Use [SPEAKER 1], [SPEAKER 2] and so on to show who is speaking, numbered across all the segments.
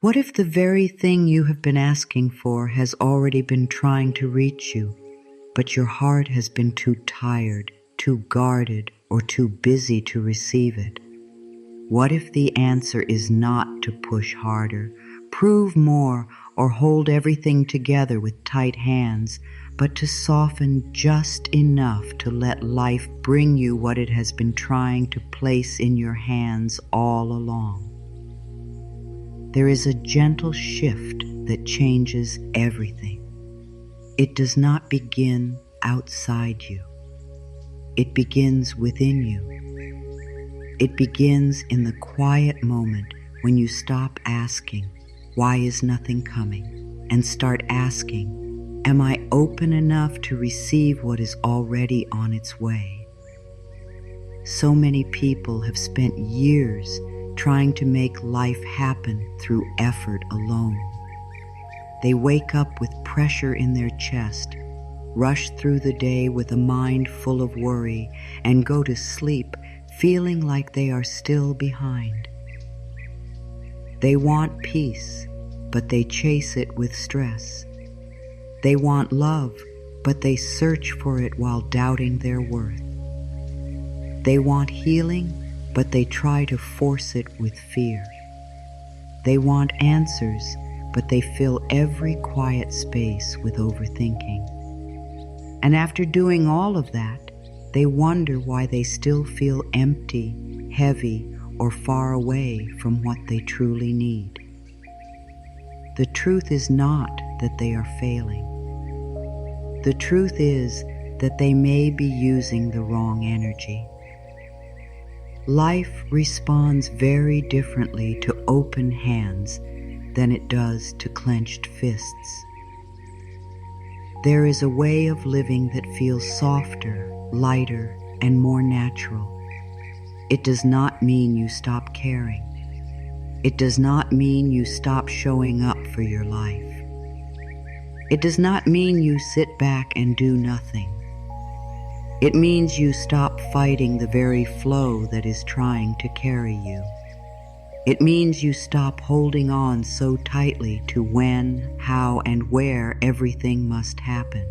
[SPEAKER 1] What if the very thing you have been asking for has already been trying to reach you, but your heart has been too tired, too guarded, or too busy to receive it? What if the answer is not to push harder, prove more, or hold everything together with tight hands, but to soften just enough to let life bring you what it has been trying to place in your hands all along? There is a gentle shift that changes everything. It does not begin outside you. It begins within you. It begins in the quiet moment when you stop asking, "Why is nothing coming?" and start asking, "Am I open enough to receive what is already on its way?" So many people have spent years trying to make life happen through effort alone. They wake up with pressure in their chest, rush through the day with a mind full of worry, and go to sleep feeling like they are still behind. They want peace, but they chase it with stress. They want love, but they search for it while doubting their worth. They want healing, but they try to force it with fear. They want answers, but they fill every quiet space with overthinking. And after doing all of that, they wonder why they still feel empty, heavy, or far away from what they truly need. The truth is not that they are failing. The truth is that they may be using the wrong energy. Life responds very differently to open hands than it does to clenched fists. There is a way of living that feels softer, lighter, and more natural. It does not mean you stop caring. It does not mean you stop showing up for your life. It does not mean you sit back and do nothing. It means you stop fighting the very flow that is trying to carry you. It means you stop holding on so tightly to when, how, and where everything must happen.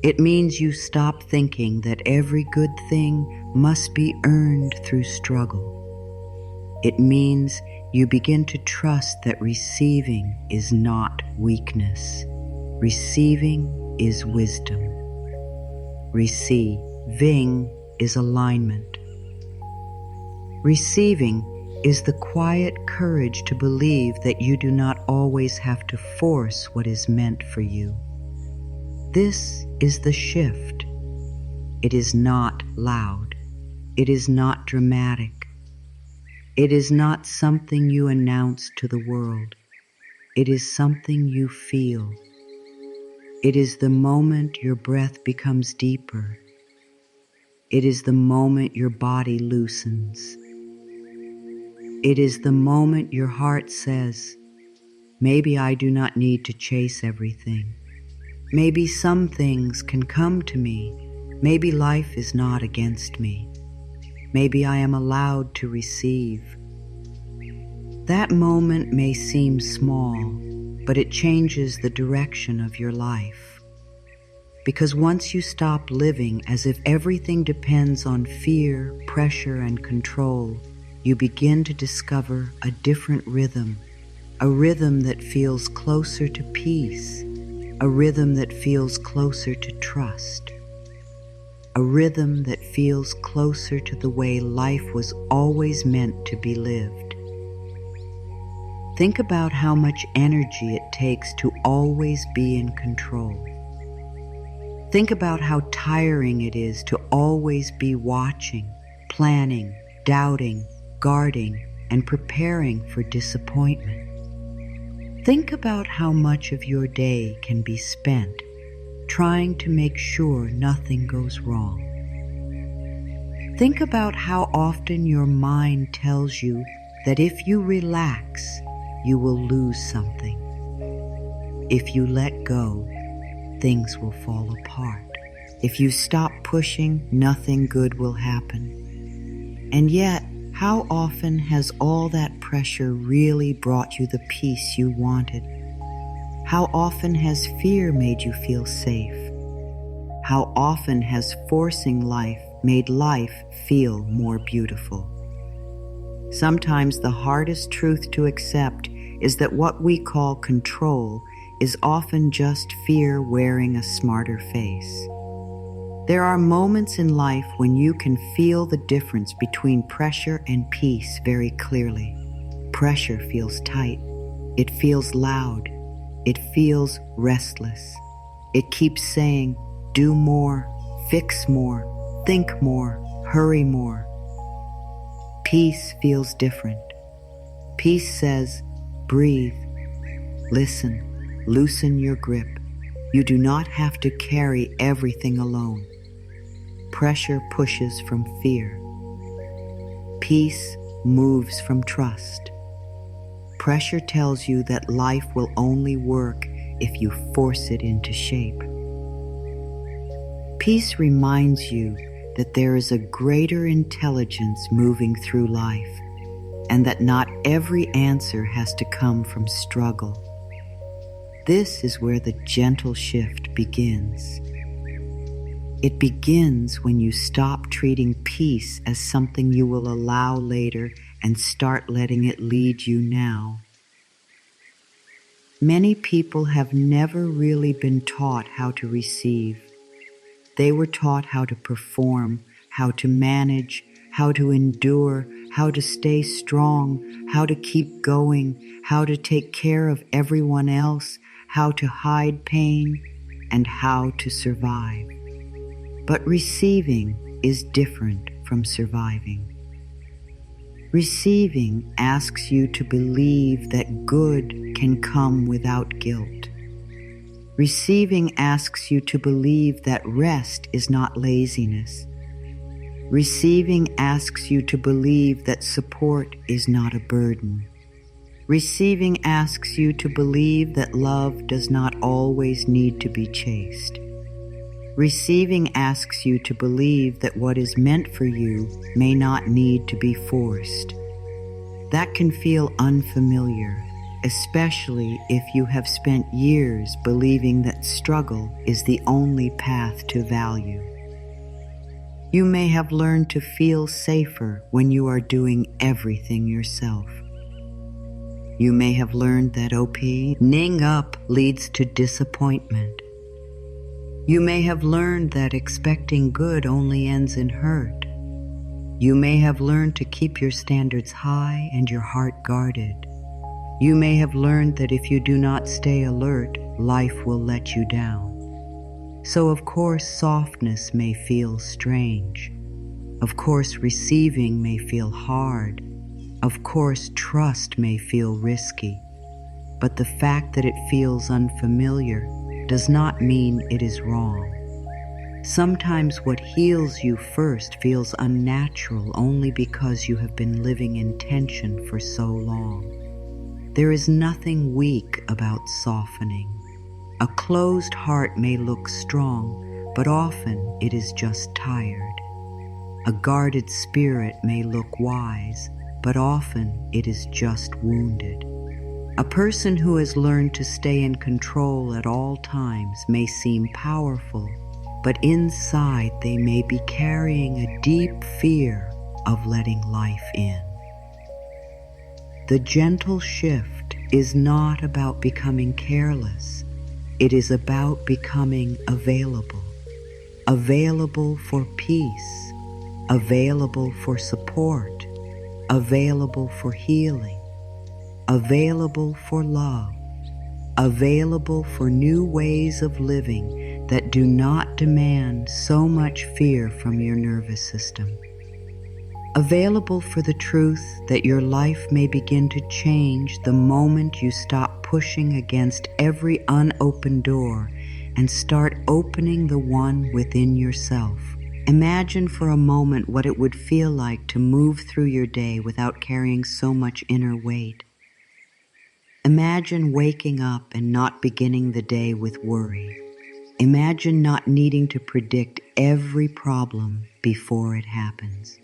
[SPEAKER 1] It means you stop thinking that every good thing must be earned through struggle. It means you begin to trust that receiving is not weakness. Receiving is wisdom. Receiving is alignment. Receiving is the quiet courage to believe that you do not always have to force what is meant for you. This is the shift. It is not loud. It is not dramatic. It is not something you announce to the world. It is something you feel. It is the moment your breath becomes deeper. It is the moment your body loosens. It is the moment your heart says, "Maybe I do not need to chase everything. Maybe some things can come to me. Maybe life is not against me. Maybe I am allowed to receive." That moment may seem small, but it changes the direction of your life. Because once you stop living as if everything depends on fear, pressure, and control, you begin to discover a different rhythm, a rhythm that feels closer to peace, a rhythm that feels closer to trust, a rhythm that feels closer to the way life was always meant to be lived. Think about how much energy it takes to always be in control. Think about how tiring it is to always be watching, planning, doubting, guarding, and preparing for disappointment. Think about how much of your day can be spent trying to make sure nothing goes wrong. Think about how often your mind tells you that if you relax, you will lose something. If you let go, things will fall apart. If you stop pushing, nothing good will happen. And yet, How often has all that pressure really brought you the peace you wanted? How often has fear made you feel safe? How often has forcing life made life feel more beautiful? Sometimes the hardest truth to accept is that what we call control is often just fear wearing a smarter face. There are moments in life when you can feel the difference between pressure and peace very clearly. Pressure feels tight. It feels loud. It feels restless. It keeps saying, do more, fix more, think more, hurry more. Peace feels different. Peace says, breathe, listen, loosen your grip. You do not have to carry everything alone. Pressure pushes from fear. Peace moves from trust. Pressure tells you that life will only work if you force it into shape. Peace reminds you that there is a greater intelligence moving through life, and that not every answer has to come from struggle. This is where the gentle shift begins. It begins when you stop treating peace as something you will allow later and start letting it lead you now. Many people have never really been taught how to receive. They were taught how to perform, how to manage, how to endure, how to stay strong, how to keep going, how to take care of everyone else, how to hide pain, and how to survive. But receiving is different from surviving. Receiving asks you to believe that good can come without guilt. Receiving asks you to believe that rest is not laziness. Receiving asks you to believe that support is not a burden. Receiving asks you to believe that love does not always need to be chased. Receiving asks you to believe that what is meant for you may not need to be forced. That can feel unfamiliar, especially if you have spent years believing that struggle is the only path to value. You may have learned to feel safer when you are doing everything yourself. You may have learned that opening up leads to disappointment. You may have learned that expecting good only ends in hurt. You may have learned to keep your standards high and your heart guarded. You may have learned that if you do not stay alert, life will let you down. So of course softness may feel strange. Of course receiving may feel hard. Of course trust may feel risky. But the fact that it feels unfamiliar does not mean it is wrong. Sometimes what heals you first feels unnatural only because you have been living in tension for so long. There is nothing weak about softening. A closed heart may look strong, but often it is just tired. A guarded spirit may look wise, but often it is just wounded. A person who has learned to stay in control at all times may seem powerful, but inside they may be carrying a deep fear of letting life in. The gentle shift is not about becoming careless. It is about becoming available. Available for peace, available for support, available for healing, available for love, available for new ways of living that do not demand so much fear from your nervous system. Available for the truth that your life may begin to change the moment you stop pushing against every unopened door and start opening the one within yourself. Imagine for a moment what it would feel like to move through your day without carrying so much inner weight. Imagine waking up and not beginning the day with worry. Imagine not needing to predict every problem before it happens.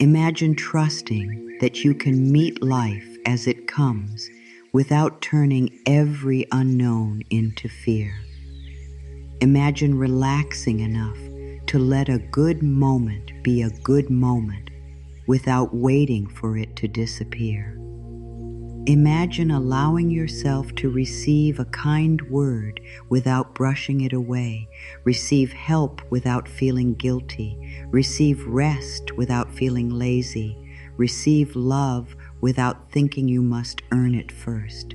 [SPEAKER 1] Imagine trusting that you can meet life as it comes without turning every unknown into fear. Imagine relaxing enough to let a good moment be a good moment without waiting for it to disappear. Imagine allowing yourself to receive a kind word without brushing it away, receive help without feeling guilty, receive rest without feeling lazy, receive love without thinking you must earn it first.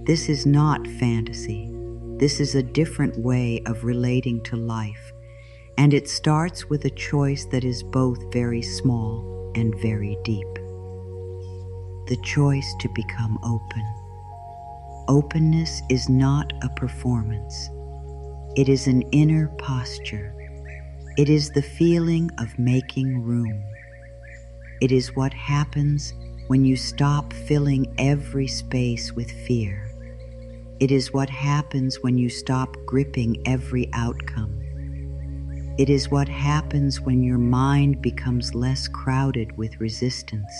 [SPEAKER 1] This is not fantasy. This is a different way of relating to life, and it starts with a choice that is both very small and very deep. The choice to become open. Openness is not a performance. It is an inner posture. It is the feeling of making room. It is what happens when you stop filling every space with fear. It is what happens when you stop gripping every outcome. It is what happens when your mind becomes less crowded with resistance.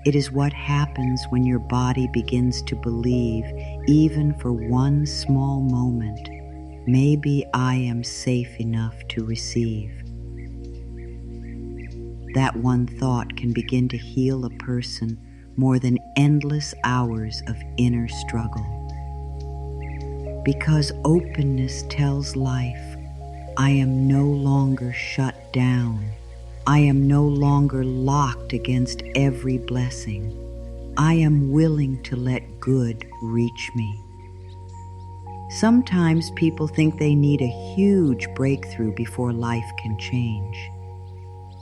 [SPEAKER 1] It is what happens when your body begins to believe, even for one small moment, maybe I am safe enough to receive. That one thought can begin to heal a person more than endless hours of inner struggle. Because openness tells life, I am no longer shut down. I am no longer locked against every blessing. I am willing to let good reach me. Sometimes people think they need a huge breakthrough before life can change.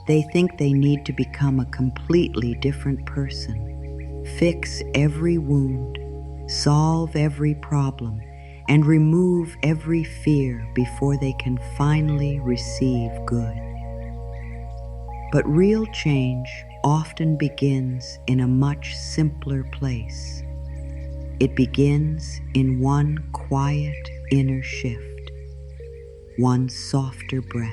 [SPEAKER 1] They think they need to become a completely different person, fix every wound, solve every problem, and remove every fear before they can finally receive good. But real change often begins in a much simpler place. It begins in one quiet inner shift, one softer breath,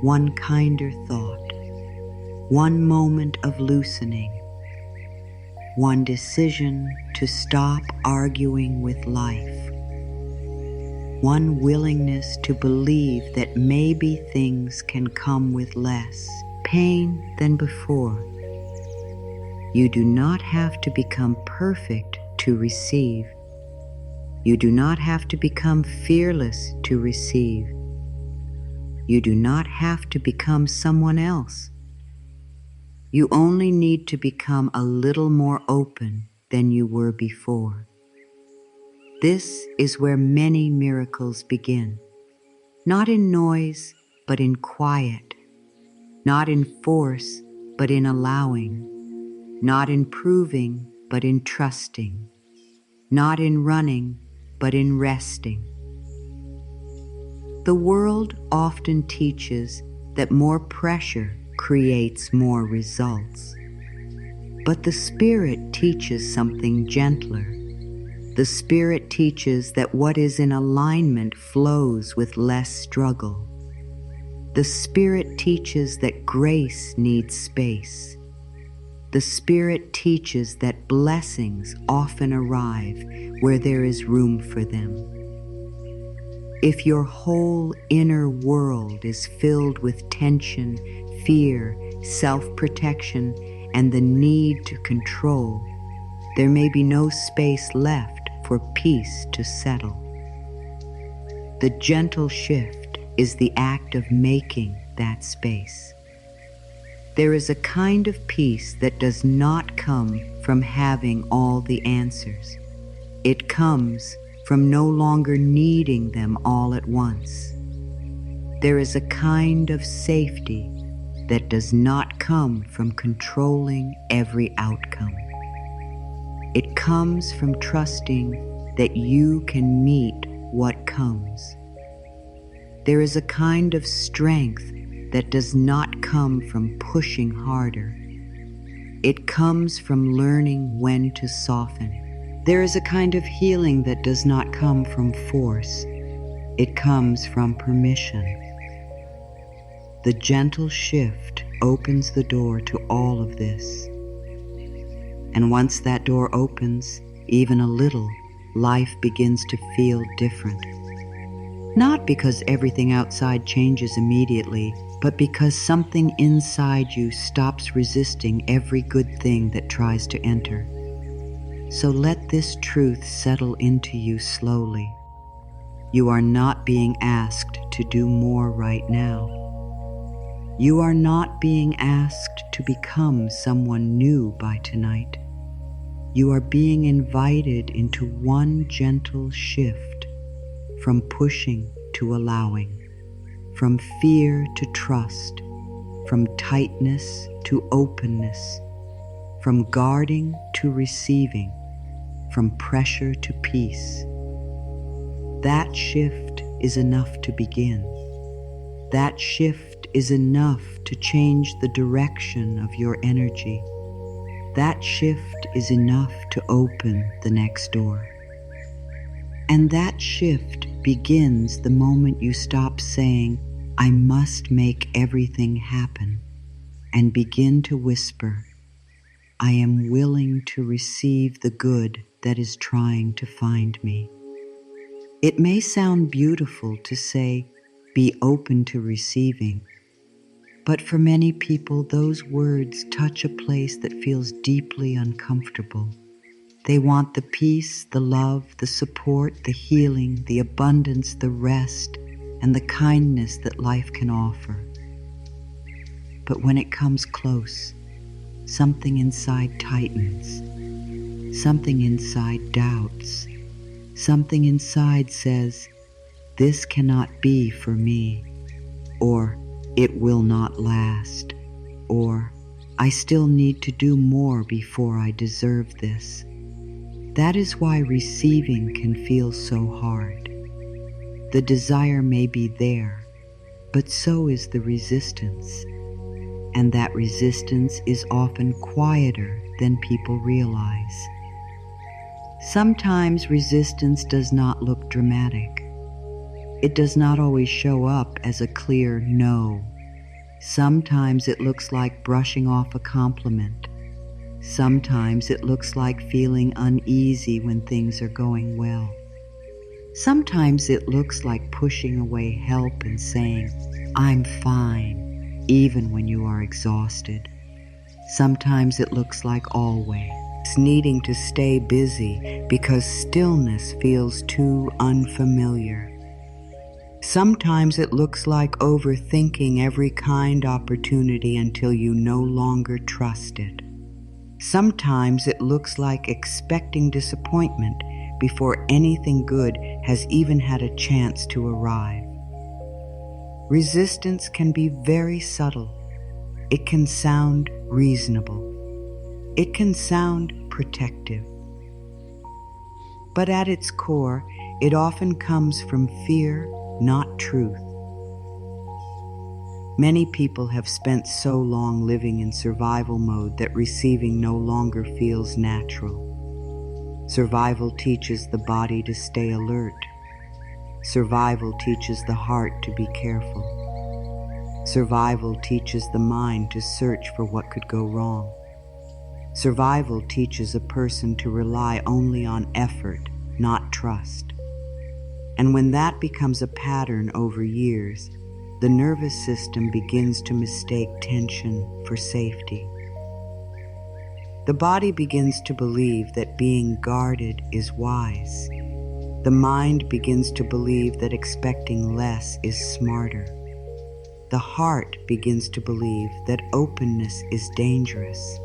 [SPEAKER 1] one kinder thought, one moment of loosening, one decision to stop arguing with life, one willingness to believe that maybe things can come with less pain than before. You do not have to become perfect to receive. You do not have to become fearless to receive. You do not have to become someone else. You only need to become a little more open than you were before. This is where many miracles begin. Not in noise, but in quiet. Not in force, but in allowing. Not in proving, but in trusting. Not in running, but in resting. The world often teaches that more pressure creates more results. But the Spirit teaches something gentler. The Spirit teaches that what is in alignment flows with less struggle. The Spirit teaches that grace needs space. The Spirit teaches that blessings often arrive where there is room for them. If your whole inner world is filled with tension, fear, self-protection, and the need to control, there may be no space left for peace to settle. The gentle shift is the act of making that space. There is a kind of peace that does not come from having all the answers. It comes from no longer needing them all at once. There is a kind of safety that does not come from controlling every outcome. It comes from trusting that you can meet what comes. There is a kind of strength that does not come from pushing harder. It comes from learning when to soften. There is a kind of healing that does not come from force. It comes from permission. The gentle shift opens the door to all of this. And once that door opens, even a little, life begins to feel different. Not because everything outside changes immediately, but because something inside you stops resisting every good thing that tries to enter. So let this truth settle into you slowly. You are not being asked to do more right now. You are not being asked to become someone new by tonight. You are being invited into one gentle shift, from pushing to allowing, from fear to trust, from tightness to openness, from guarding to receiving, from pressure to peace. That shift is enough to begin. That shift is enough to change the direction of your energy. That shift is enough to open the next door. And that shift begins the moment you stop saying, "I must make everything happen," and begin to whisper, "I am willing to receive the good that is trying to find me." It may sound beautiful to say, "Be open to receiving," but for many people, those words touch a place that feels deeply uncomfortable. They want the peace, the love, the support, the healing, the abundance, the rest, and the kindness that life can offer. But when it comes close, something inside tightens. Something inside doubts. Something inside says, "This cannot be for me," or "It will not last," or "I still need to do more before I deserve this." That is why receiving can feel so hard. The desire may be there, but so is the resistance. And that resistance is often quieter than people realize. Sometimes resistance does not look dramatic. It does not always show up as a clear no. Sometimes it looks like brushing off a compliment. Sometimes it looks like feeling uneasy when things are going well. Sometimes it looks like pushing away help and saying, "I'm fine," even when you are exhausted. Sometimes it looks like always needing to stay busy because stillness feels too unfamiliar. Sometimes it looks like overthinking every kind opportunity until you no longer trust it. Sometimes it looks like expecting disappointment before anything good has even had a chance to arrive. Resistance can be very subtle. It can sound reasonable. It can sound protective. But at its core, it often comes from fear, not truth. Many people have spent so long living in survival mode that receiving no longer feels natural. Survival teaches the body to stay alert. Survival teaches the heart to be careful. Survival teaches the mind to search for what could go wrong. Survival teaches a person to rely only on effort, not trust. And when that becomes a pattern over years, the nervous system begins to mistake tension for safety. The body begins to believe that being guarded is wise. The mind begins to believe that expecting less is smarter. The heart begins to believe that openness is dangerous.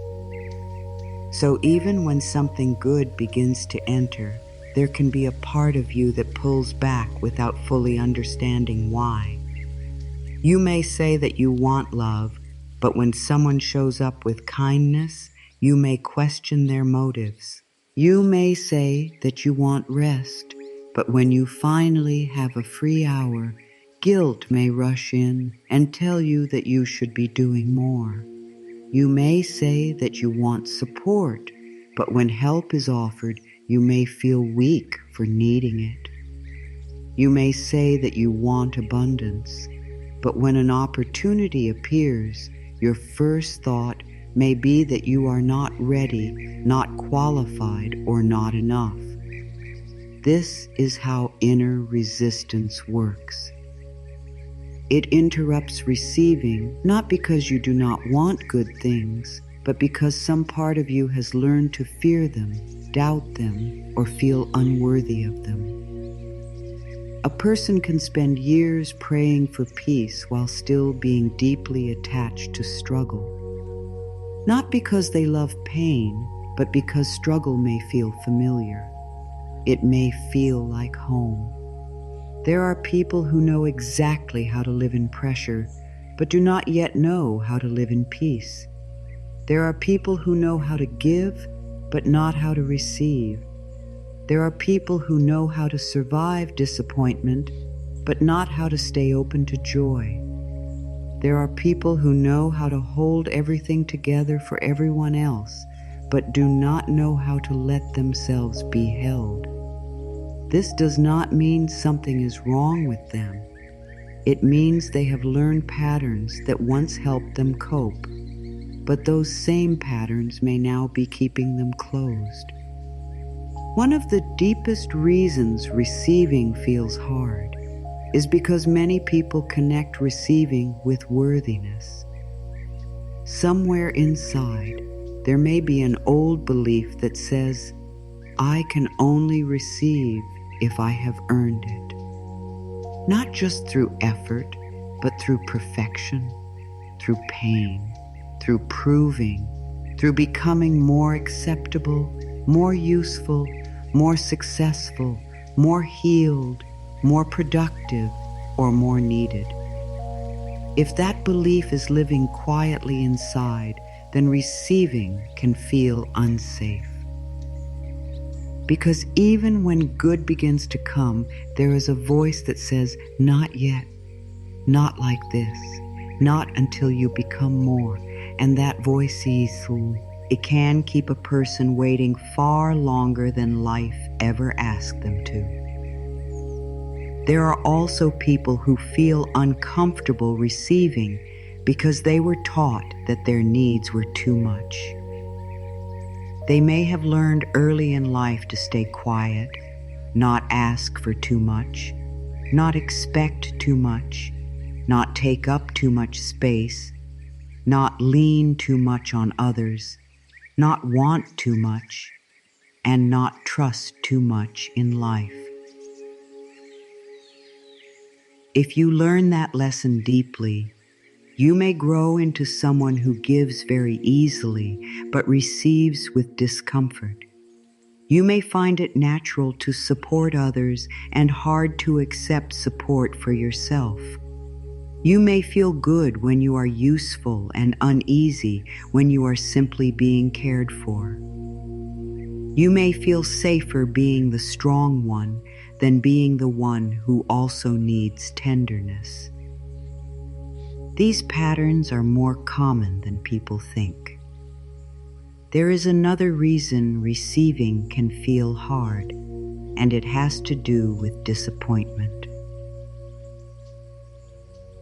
[SPEAKER 1] So even when something good begins to enter, there can be a part of you that pulls back without fully understanding why. You may say that you want love, but when someone shows up with kindness, you may question their motives. You may say that you want rest, but when you finally have a free hour, guilt may rush in and tell you that you should be doing more. You may say that you want support, but when help is offered, you may feel weak for needing it. You may say that you want abundance, but when an opportunity appears, Your first thought may be that you are not ready, not qualified, or not enough. This is how inner resistance works. It interrupts receiving, not because you do not want good things, but because some part of you has learned to fear them, doubt them, or feel unworthy of them. A person can spend years praying for peace while still being deeply attached to struggle. Not because they love pain, but because struggle may feel familiar. It may feel like home. There are people who know exactly how to live in pressure, but do not yet know how to live in peace. There are people who know how to give, but not how to receive. There are people who know how to survive disappointment, but not how to stay open to joy. There are people who know how to hold everything together for everyone else, but do not know how to let themselves be held. This does not mean something is wrong with them. It means they have learned patterns that once helped them cope, but those same patterns may now be keeping them closed. One of the deepest reasons receiving feels hard is because many people connect receiving with worthiness. Somewhere inside, there may be an old belief that says, I can only receive if I have earned it. Not just through effort, but through perfection, through pain, through proving, through becoming more acceptable, more useful, more successful, more healed, more productive, or more needed. If that belief is living quietly inside, then receiving can feel unsafe. Because even when good begins to come, there is a voice that says, not yet, not like this, not until you become more. And that voice it can keep a person waiting far longer than life ever asked them to. There are also people who feel uncomfortable receiving because they were taught that their needs were too much. They may have learned early in life to stay quiet, not ask for too much, not expect too much, not take up too much space, not lean too much on others, not want too much, and not trust too much in life. If you learn that lesson deeply, you may grow into someone who gives very easily, but receives with discomfort. You may find it natural to support others and hard to accept support for yourself. You may feel good when you are useful and uneasy when you are simply being cared for. You may feel safer being the strong one than being the one who also needs tenderness. These patterns are more common than people think. There is another reason receiving can feel hard, and it has to do with disappointment.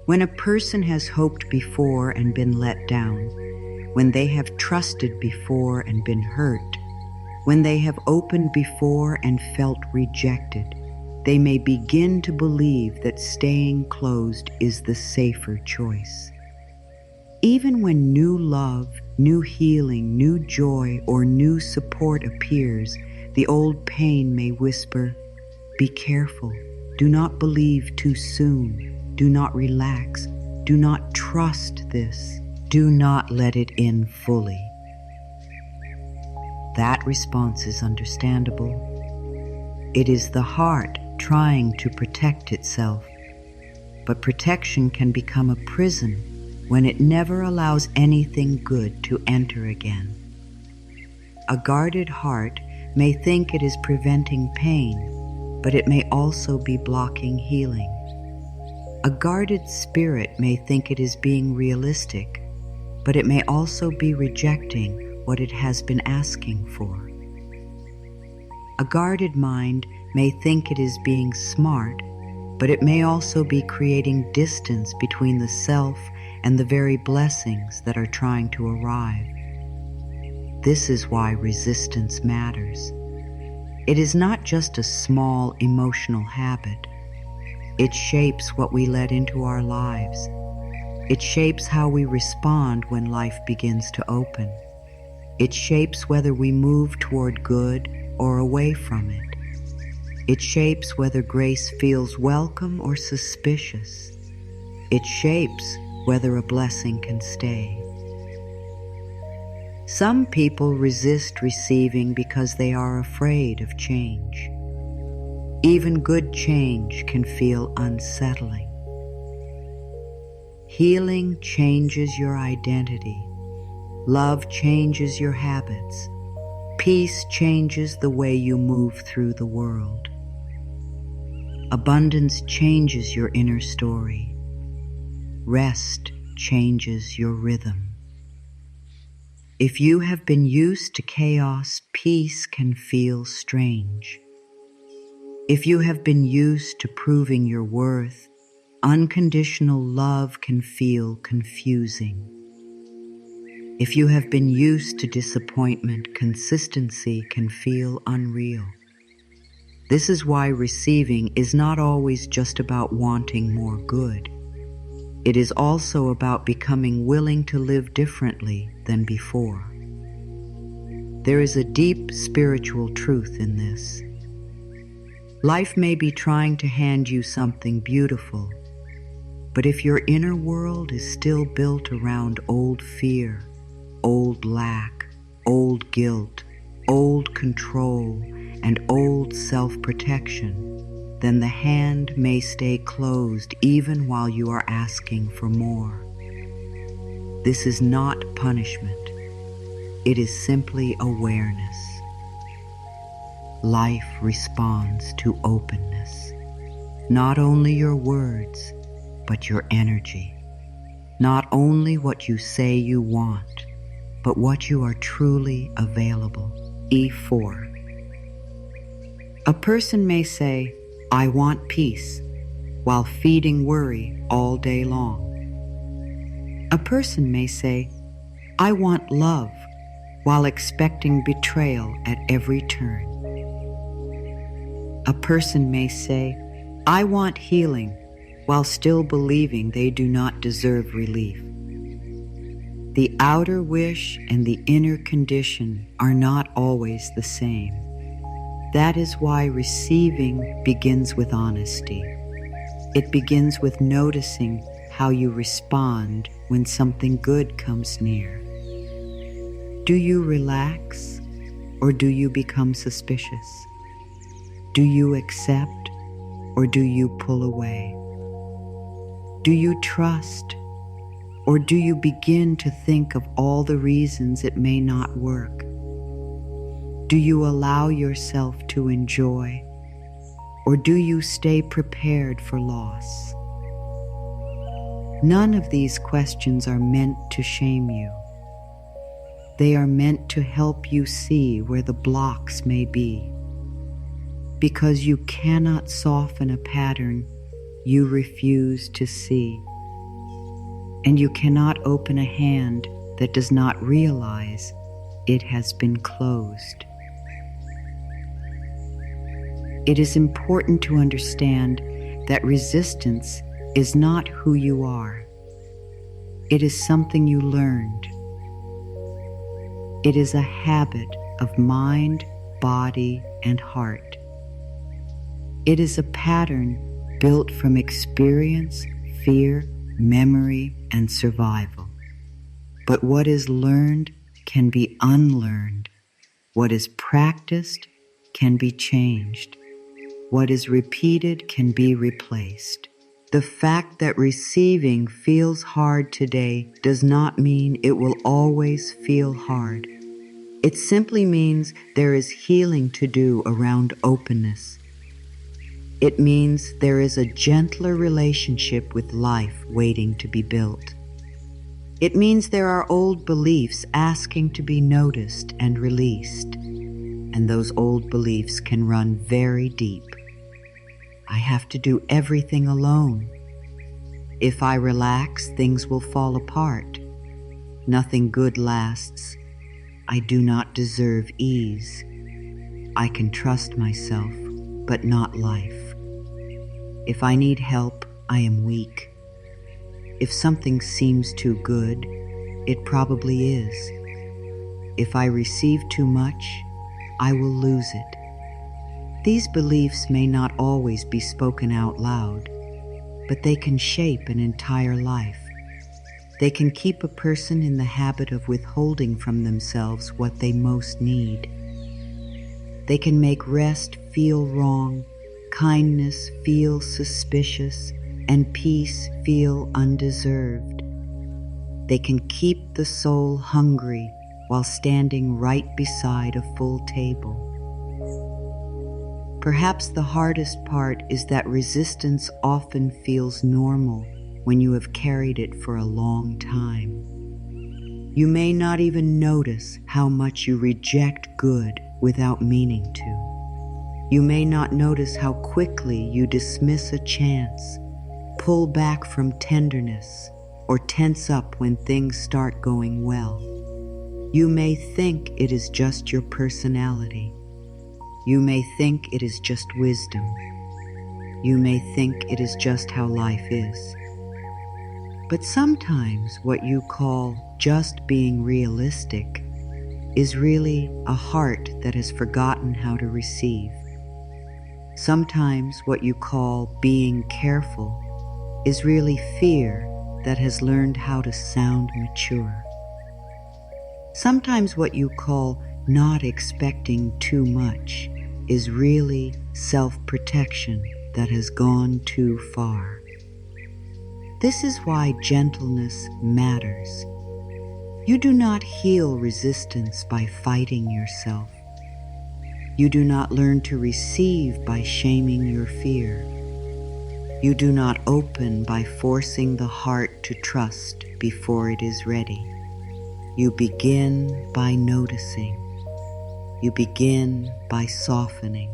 [SPEAKER 1] When a person has hoped before and been let down, when they have trusted before and been hurt, when they have opened before and felt rejected, they may begin to believe that staying closed is the safer choice. Even when new love, new healing, new joy, or new support appears, the old pain may whisper, "Be careful, do not believe too soon, do not relax, do not trust this, do not let it in fully." That response is understandable. It is the heart trying to protect itself, but protection can become a prison when it never allows anything good to enter again. A guarded heart may think it is preventing pain, but it may also be blocking healing. A guarded spirit may think it is being realistic, but it may also be rejecting what it has been asking for. A guarded mind may think it is being smart, but it may also be creating distance between the self and the very blessings that are trying to arrive. This is why resistance matters. It is not just a small emotional habit. It shapes what we let into our lives. It shapes how we respond when life begins to open. It shapes whether we move toward good or away from it. It shapes whether grace feels welcome or suspicious. It shapes whether a blessing can stay. Some people resist receiving because they are afraid of change. Even good change can feel unsettling. Healing changes your identity. Love changes your habits. Peace changes the way you move through the world. Abundance changes your inner story. Rest changes your rhythm. If you have been used to chaos, peace can feel strange. If you have been used to proving your worth, unconditional love can feel confusing. If you have been used to disappointment, consistency can feel unreal. This is why receiving is not always just about wanting more good. It is also about becoming willing to live differently than before. There is a deep spiritual truth in this. Life may be trying to hand you something beautiful, but if your inner world is still built around old fear, old lack, old guilt, old control, and old self-protection, then the hand may stay closed even while you are asking for more. This is not punishment. It is simply awareness. Life responds to openness. Not only your words, but your energy. Not only what you say you want, but what you are truly available. E4. A person may say, "I want peace," while feeding worry all day long. A person may say, "I want love," while expecting betrayal at every turn. A person may say, "I want healing," while still believing they do not deserve relief. The outer wish and the inner condition are not always the same. That is why receiving begins with honesty. It begins with noticing how you respond when something good comes near. Do you relax, or do you become suspicious? Do you accept, or do you pull away? Do you trust, or do you begin to think of all the reasons it may not work? Do you allow yourself to enjoy, or do you stay prepared for loss? None of these questions are meant to shame you. They are meant to help you see where the blocks may be. Because you cannot soften a pattern you refuse to see. And you cannot open a hand that does not realize it has been closed. It is important to understand that resistance is not who you are. It is something you learned. It is a habit of mind, body, and heart. It is a pattern built from experience, fear, memory, and survival. But what is learned can be unlearned. What is practiced can be changed. What is repeated can be replaced. The fact that receiving feels hard today does not mean it will always feel hard. It simply means there is healing to do around openness. It means there is a gentler relationship with life waiting to be built. It means there are old beliefs asking to be noticed and released, and those old beliefs can run very deep. I have to do everything alone. If I relax, things will fall apart. Nothing good lasts. I do not deserve ease. I can trust myself, but not life. If I need help, I am weak. If something seems too good, it probably is. If I receive too much, I will lose it. These beliefs may not always be spoken out loud, but they can shape an entire life. They can keep a person in the habit of withholding from themselves what they most need. They can make rest feel wrong, kindness feel suspicious, and peace feel undeserved. They can keep the soul hungry while standing right beside a full table. Perhaps the hardest part is that resistance often feels normal when you have carried it for a long time. You may not even notice how much you reject good without meaning to. You may not notice how quickly you dismiss a chance, pull back from tenderness, or tense up when things start going well. You may think it is just your personality. You may think it is just wisdom. You may think it is just how life is. But sometimes what you call just being realistic is really a heart that has forgotten how to receive. Sometimes what you call being careful is really fear that has learned how to sound mature. Sometimes what you call not expecting too much is really self-protection that has gone too far. This is why gentleness matters. You do not heal resistance by fighting yourself. You do not learn to receive by shaming your fear. You do not open by forcing the heart to trust before it is ready. You begin by noticing. You begin by softening.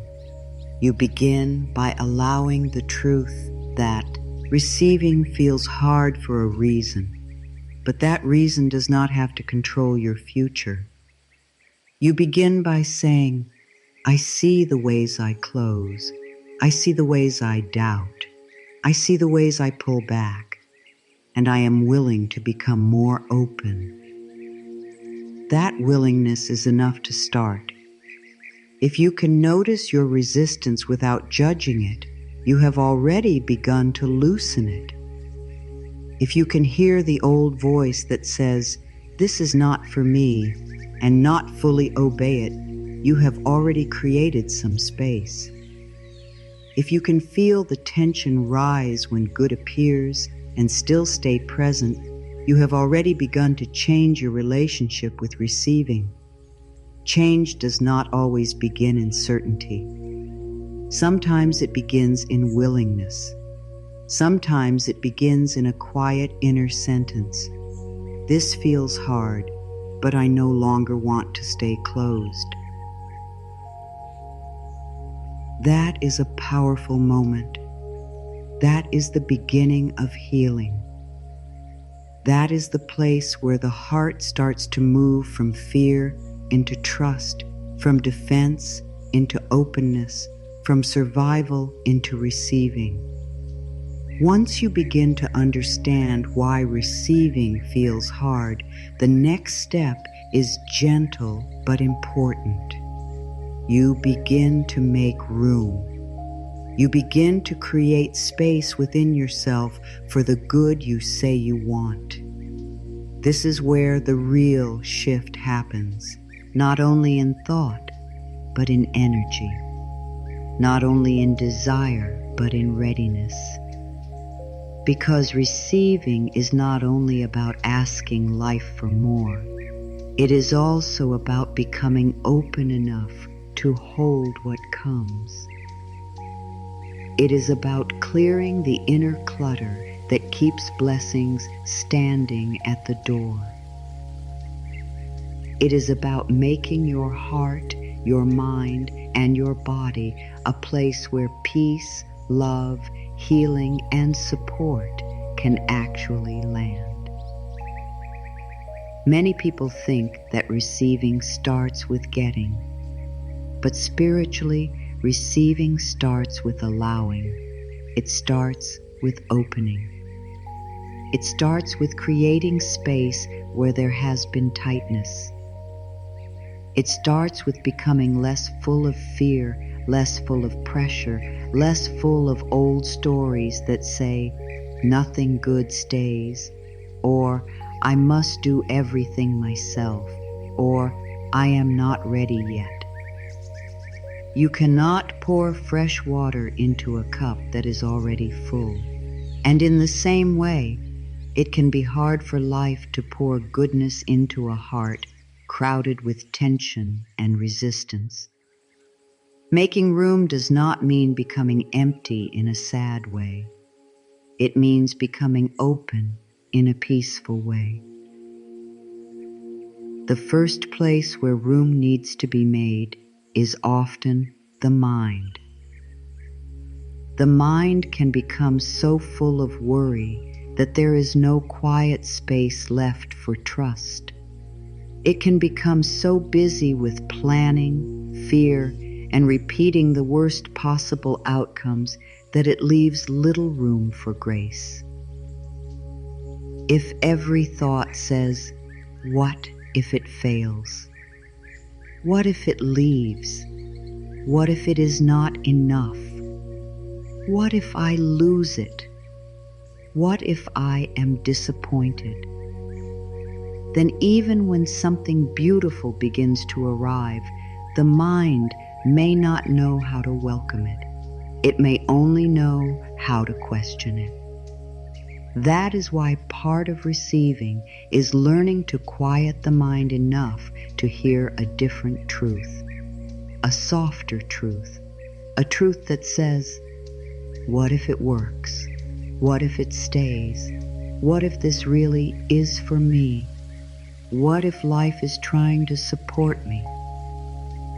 [SPEAKER 1] You begin by allowing the truth that receiving feels hard for a reason, but that reason does not have to control your future. You begin by saying, I see the ways I close. I see the ways I doubt. I see the ways I pull back, and I am willing to become more open. That willingness is enough to start. If you can notice your resistance without judging it, you have already begun to loosen it. If you can hear the old voice that says, this is not for me, and not fully obey it, you have already created some space. If you can feel the tension rise when good appears and still stay present, you have already begun to change your relationship with receiving. Change does not always begin in certainty. Sometimes it begins in willingness. Sometimes it begins in a quiet inner sentence. This feels hard, but I no longer want to stay closed. That is a powerful moment. That is the beginning of healing. That is the place where the heart starts to move from fear into trust, from defense into openness, from survival into receiving. Once you begin to understand why receiving feels hard, the next step is gentle but important. You begin to make room. You begin to create space within yourself for the good you say you want. This is where the real shift happens, not only in thought, but in energy. Not only in desire, but in readiness. Because receiving is not only about asking life for more, it is also about becoming open enough to hold what comes. It is about clearing the inner clutter that keeps blessings standing at the door. It is about making your heart, your mind, and your body a place where peace, love, healing, and support can actually land. Many people think that receiving starts with getting, but spiritually, receiving starts with allowing. It starts with opening. It starts with creating space where there has been tightness. It starts with becoming less full of fear, less full of pressure, less full of old stories that say, nothing good stays, or I must do everything myself, or I am not ready yet. You cannot pour fresh water into a cup that is already full. And in the same way, it can be hard for life to pour goodness into a heart crowded with tension and resistance. Making room does not mean becoming empty in a sad way. It means becoming open in a peaceful way. The first place where room needs to be made is often the mind. The mind can become so full of worry that there is no quiet space left for trust. It can become so busy with planning, fear, and repeating the worst possible outcomes that it leaves little room for grace. If every thought says, what if it fails? What if it leaves? What if it is not enough? What if I lose it? What if I am disappointed? Then even when something beautiful begins to arrive, the mind may not know how to welcome it. It may only know how to question it. That is why part of receiving is learning to quiet the mind enough to hear a different truth, a softer truth, a truth that says, what if it works? What if it stays? What if this really is for me? What if life is trying to support me?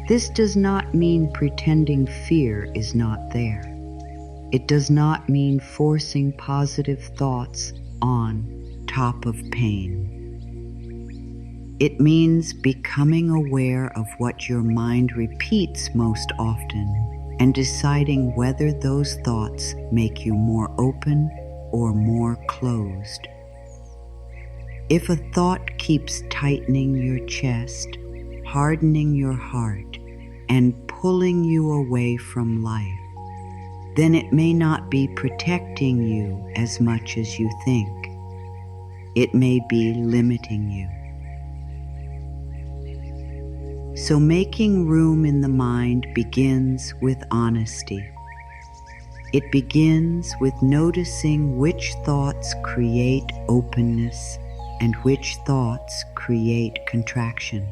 [SPEAKER 1] This does not mean pretending fear is not there. It does not mean forcing positive thoughts on top of pain. It means becoming aware of what your mind repeats most often and deciding whether those thoughts make you more open or more closed. If a thought keeps tightening your chest, hardening your heart, and pulling you away from life, then it may not be protecting you as much as you think. It may be limiting you. So making room in the mind begins with honesty. It begins with noticing which thoughts create openness and which thoughts create contraction.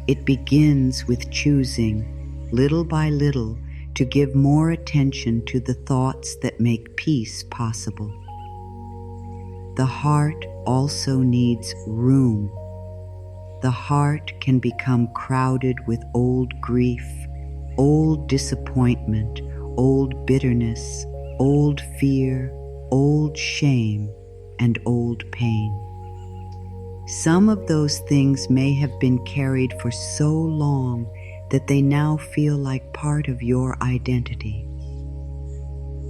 [SPEAKER 1] It begins with choosing, little by little, to give more attention to the thoughts that make peace possible. The heart also needs room. The heart can become crowded with old grief, old disappointment, old bitterness, old fear, old shame, and old pain. Some of those things may have been carried for so long that they now feel like part of your identity.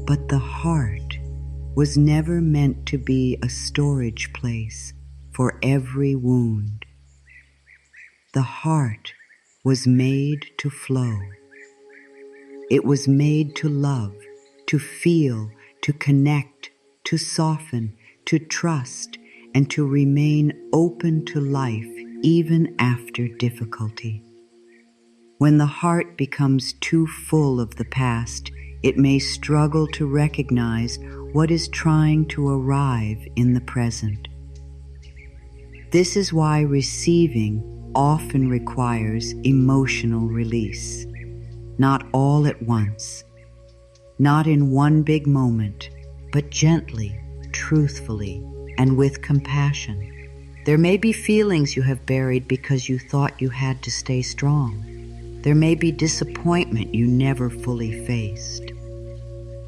[SPEAKER 1] But the heart was never meant to be a storage place for every wound. The heart was made to flow. It was made to love, to feel, to connect, to soften, to trust, and to remain open to life even after difficulty. When the heart becomes too full of the past, it may struggle to recognize what is trying to arrive in the present. This is why receiving often requires emotional release, not all at once, not in one big moment, but gently, truthfully, and with compassion. There may be feelings you have buried because you thought you had to stay strong. There may be disappointment you never fully faced.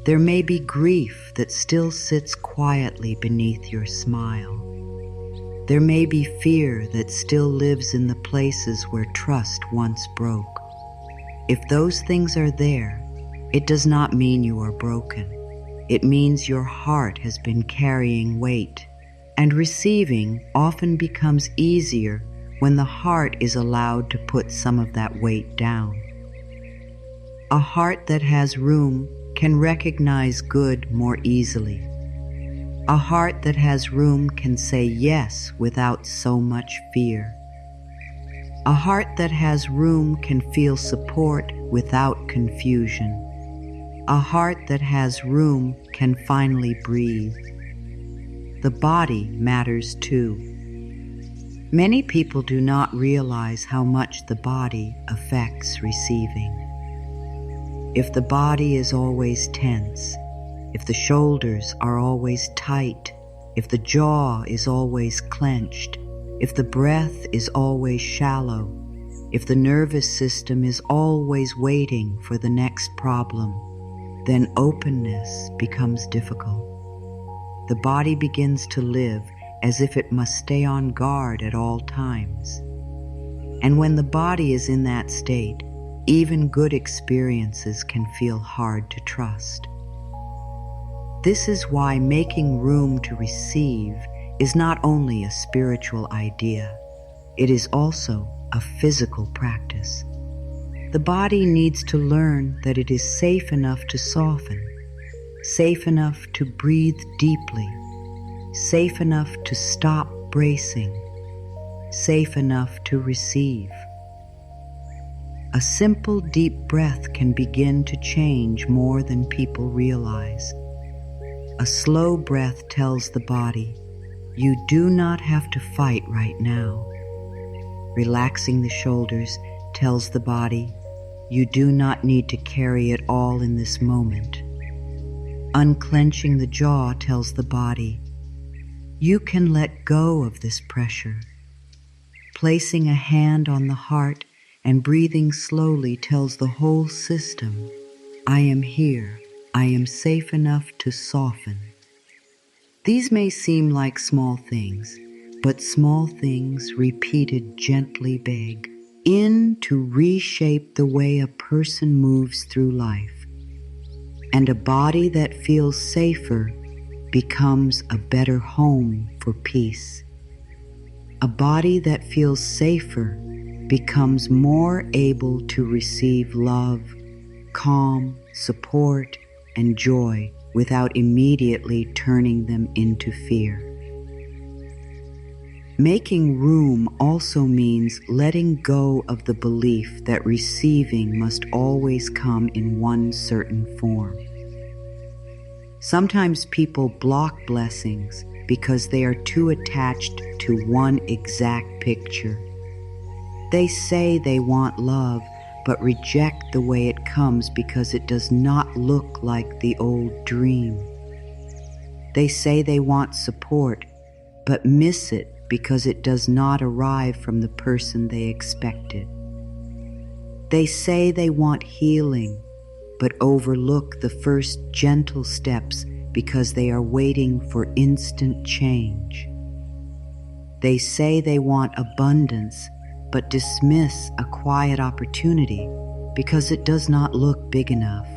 [SPEAKER 1] There may be grief that still sits quietly beneath your smile. There may be fear that still lives in the places where trust once broke. If those things are there, it does not mean you are broken. It means your heart has been carrying weight, and receiving often becomes easier when the heart is allowed to put some of that weight down. A heart that has room can recognize good more easily. A heart that has room can say yes without so much fear. A heart that has room can feel support without confusion. A heart that has room can finally breathe. The body matters too. Many people do not realize how much the body affects receiving. If the body is always tense, if the shoulders are always tight, if the jaw is always clenched, if the breath is always shallow, if the nervous system is always waiting for the next problem, then openness becomes difficult. The body begins to live as if it must stay on guard at all times. And when the body is in that state, even good experiences can feel hard to trust. This is why making room to receive is not only a spiritual idea, it is also a physical practice. The body needs to learn that it is safe enough to soften, safe enough to breathe deeply, safe enough to stop bracing, safe enough to receive. A simple deep breath can begin to change more than people realize. A slow breath tells the body, you do not have to fight right now. Relaxing the shoulders tells the body, you do not need to carry it all in this moment. Unclenching the jaw tells the body, you can let go of this pressure. Placing a hand on the heart and breathing slowly tells the whole system, I am here. I am safe enough to soften. These may seem like small things, but small things repeated gently beg in to reshape the way a person moves through life. And a body that feels safer becomes a better home for peace. A body that feels safer becomes more able to receive love, calm, support, and joy without immediately turning them into fear. Making room also means letting go of the belief that receiving must always come in one certain form. Sometimes people block blessings because they are too attached to one exact picture. They say they want love, but reject the way it comes because it does not look like the old dream. They say they want support, but miss it because it does not arrive from the person they expected. They say they want healing, but overlook the first gentle steps because they are waiting for instant change. They say they want abundance, but dismiss a quiet opportunity because it does not look big enough.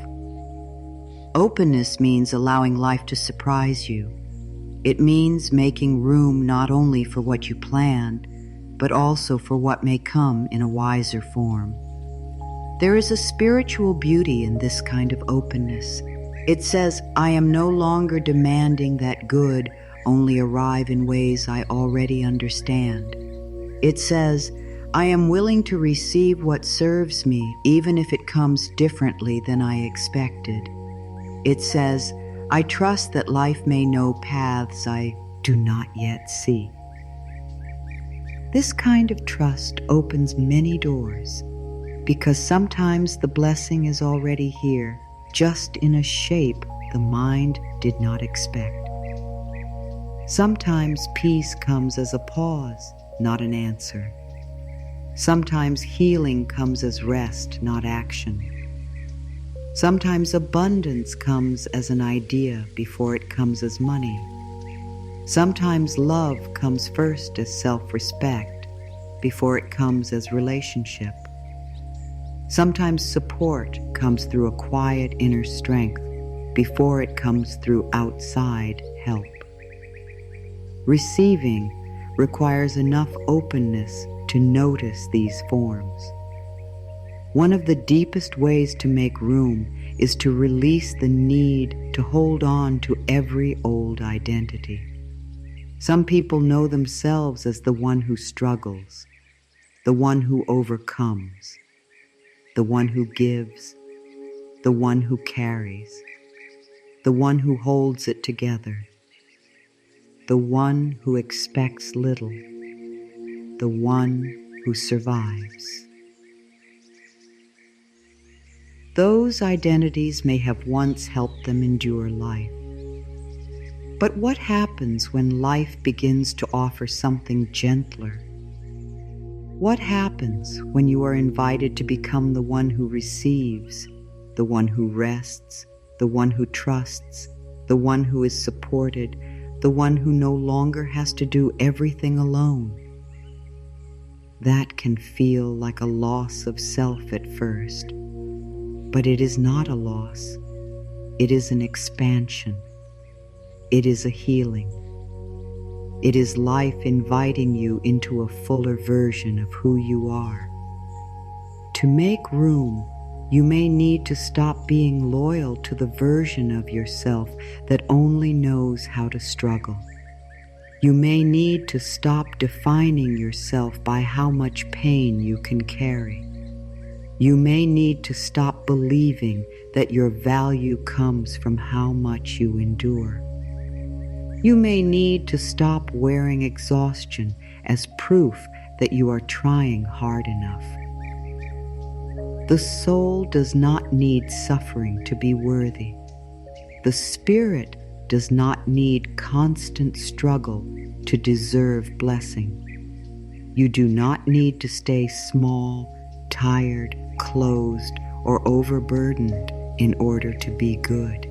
[SPEAKER 1] Openness means allowing life to surprise you. It means making room not only for what you planned, but also for what may come in a wiser form. There is a spiritual beauty in this kind of openness. It says, I am no longer demanding that good only arrive in ways I already understand. It says, I am willing to receive what serves me, even if it comes differently than I expected. It says, I trust that life may know paths I do not yet see. This kind of trust opens many doors, because sometimes the blessing is already here, just in a shape the mind did not expect. Sometimes peace comes as a pause, not an answer. Sometimes healing comes as rest, not action. Sometimes abundance comes as an idea before it comes as money. Sometimes love comes first as self-respect before it comes as relationship. Sometimes support comes through a quiet inner strength before it comes through outside help. Receiving requires enough openness to notice these forms. One of the deepest ways to make room is to release the need to hold on to every old identity. Some people know themselves as the one who struggles, the one who overcomes, the one who gives, the one who carries, the one who holds it together, the one who expects little, the one who survives. Those identities may have once helped them endure life. But what happens when life begins to offer something gentler? What happens when you are invited to become the one who receives, the one who rests, the one who trusts, the one who is supported, the one who no longer has to do everything alone? That can feel like a loss of self at first, but it is not a loss. It is an expansion. It is a healing. It is life inviting you into a fuller version of who you are. To make room, you may need to stop being loyal to the version of yourself that only knows how to struggle. You may need to stop defining yourself by how much pain you can carry. You may need to stop believing that your value comes from how much you endure. You may need to stop wearing exhaustion as proof that you are trying hard enough. The soul does not need suffering to be worthy. The spirit does not need constant struggle to deserve blessing. You do not need to stay small, tired, closed, or overburdened in order to be good.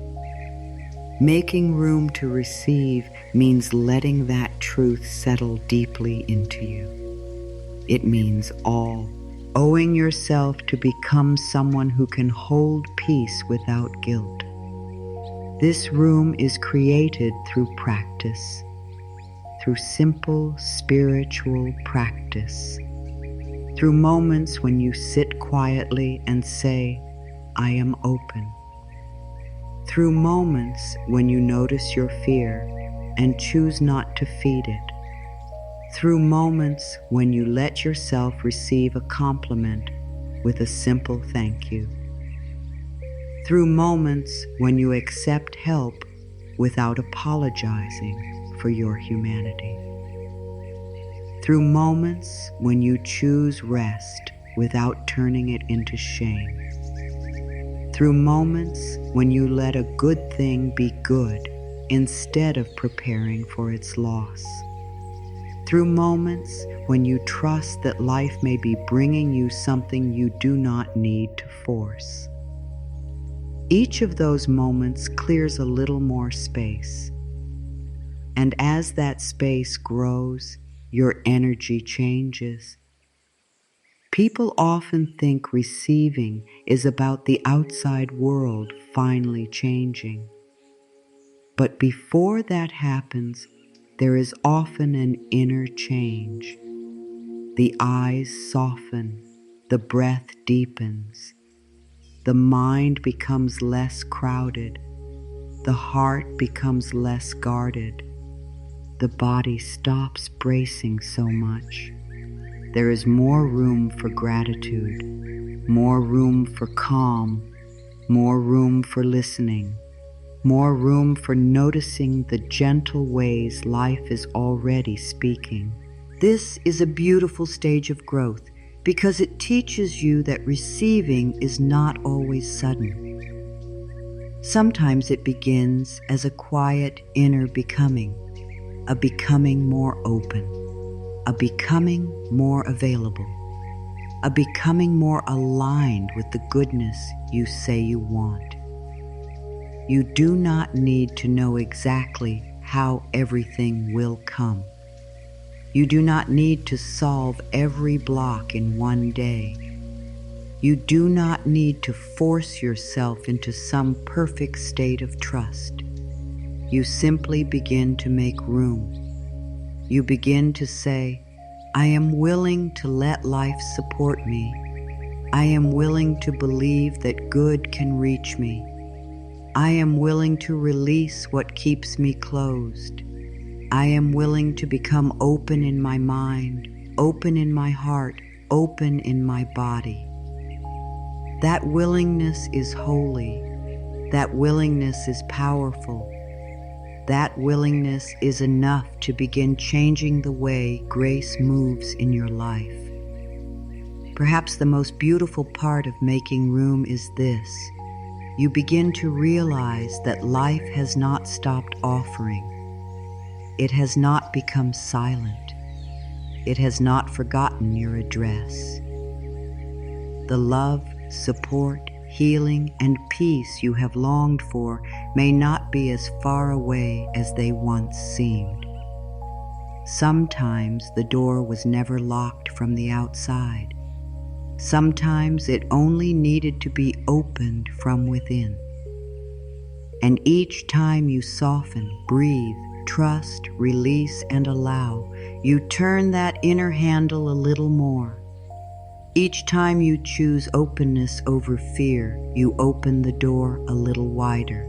[SPEAKER 1] Making room to receive means letting that truth settle deeply into you. It means owing yourself to become someone who can hold peace without guilt. This room is created through practice, through simple spiritual practice, through moments when you sit quietly and say, I am open. Through moments when you notice your fear and choose not to feed it. Through moments when you let yourself receive a compliment with a simple thank you. Through moments when you accept help without apologizing for your humanity. Through moments when you choose rest without turning it into shame. Through moments when you let a good thing be good instead of preparing for its loss. Through moments when you trust that life may be bringing you something you do not need to force. Each of those moments clears a little more space. And as that space grows, your energy changes. People often think receiving is about the outside world finally changing. But before that happens, there is often an inner change. The eyes soften, the breath deepens, the mind becomes less crowded, the heart becomes less guarded, the body stops bracing so much. There is more room for gratitude, more room for calm, more room for listening, more room for noticing the gentle ways life is already speaking. This is a beautiful stage of growth because it teaches you that receiving is not always sudden. Sometimes it begins as a quiet inner becoming, a becoming more open, a becoming more available, a becoming more aligned with the goodness you say you want. You do not need to know exactly how everything will come. You do not need to solve every block in one day. You do not need to force yourself into some perfect state of trust. You simply begin to make room. You begin to say, I am willing to let life support me. I am willing to believe that good can reach me. I am willing to release what keeps me closed. I am willing to become open in my mind, open in my heart, open in my body. That willingness is holy. That willingness is powerful. That willingness is enough to begin changing the way grace moves in your life. Perhaps the most beautiful part of making room is this. You begin to realize that life has not stopped offering. It has not become silent. It has not forgotten your address. The love, support, healing, and peace you have longed for may not be as far away as they once seemed. Sometimes the door was never locked from the outside. Sometimes it only needed to be opened from within. And each time you soften, breathe, trust, release, and allow, you turn that inner handle a little more. Each time you choose openness over fear, you open the door a little wider.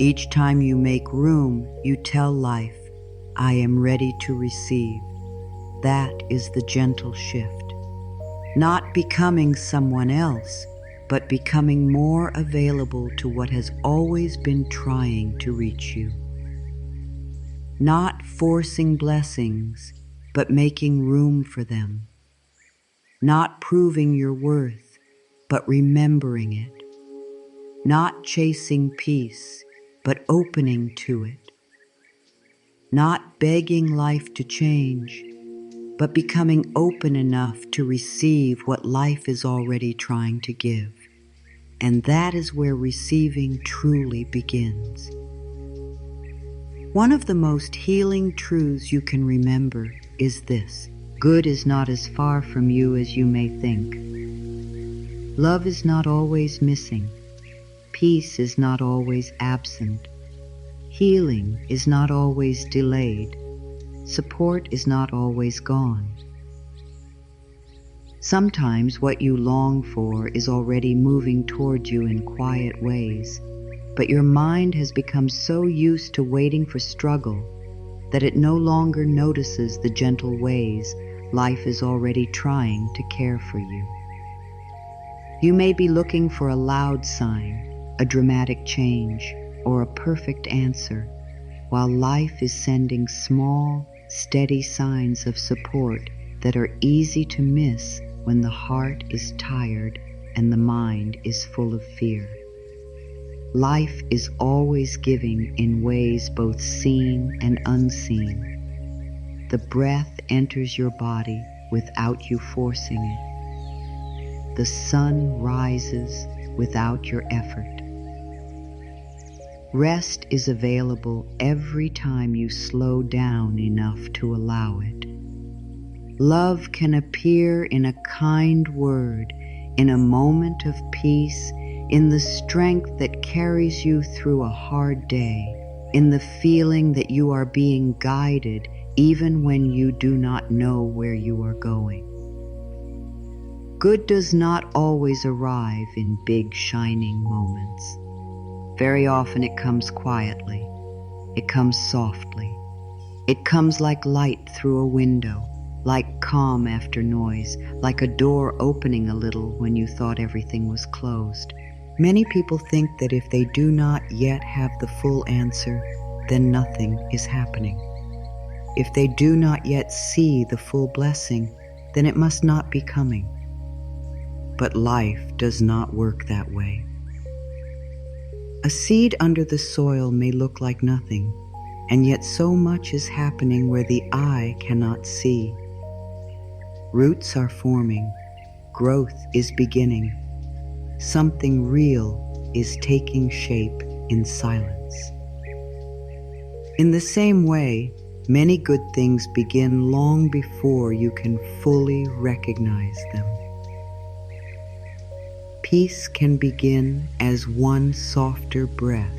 [SPEAKER 1] Each time you make room, you tell life, I am ready to receive. That is the gentle shift. Not becoming someone else, but becoming more available to what has always been trying to reach you. Not forcing blessings, but making room for them. Not proving your worth, but remembering it. Not chasing peace, but opening to it. Not begging life to change, but becoming open enough to receive what life is already trying to give. And that is where receiving truly begins. One of the most healing truths you can remember is this: good is not as far from you as you may think. Love is not always missing. Peace is not always absent. Healing is not always delayed. Support is not always gone. Sometimes what you long for is already moving toward you in quiet ways, but your mind has become so used to waiting for struggle that it no longer notices the gentle ways life is already trying to care for you. You may be looking for a loud sign, a dramatic change, or a perfect answer, while life is sending small, steady signs of support that are easy to miss when the heart is tired and the mind is full of fear. Life is always giving in ways both seen and unseen. The breath enters your body without you forcing it. The sun rises without your effort. Rest is available every time you slow down enough to allow it. Love can appear in a kind word, in a moment of peace, in the strength that carries you through a hard day, in the feeling that you are being guided even when you do not know where you are going. Good does not always arrive in big, shining moments. Very often it comes quietly. It comes softly. It comes like light through a window, like calm after noise, like a door opening a little when you thought everything was closed. Many people think that if they do not yet have the full answer, then nothing is happening. If they do not yet see the full blessing, then it must not be coming. But life does not work that way. A seed under the soil may look like nothing, and yet so much is happening where the eye cannot see. Roots are forming, growth is beginning. Something real is taking shape in silence. In the same way, many good things begin long before you can fully recognize them. Peace can begin as one softer breath.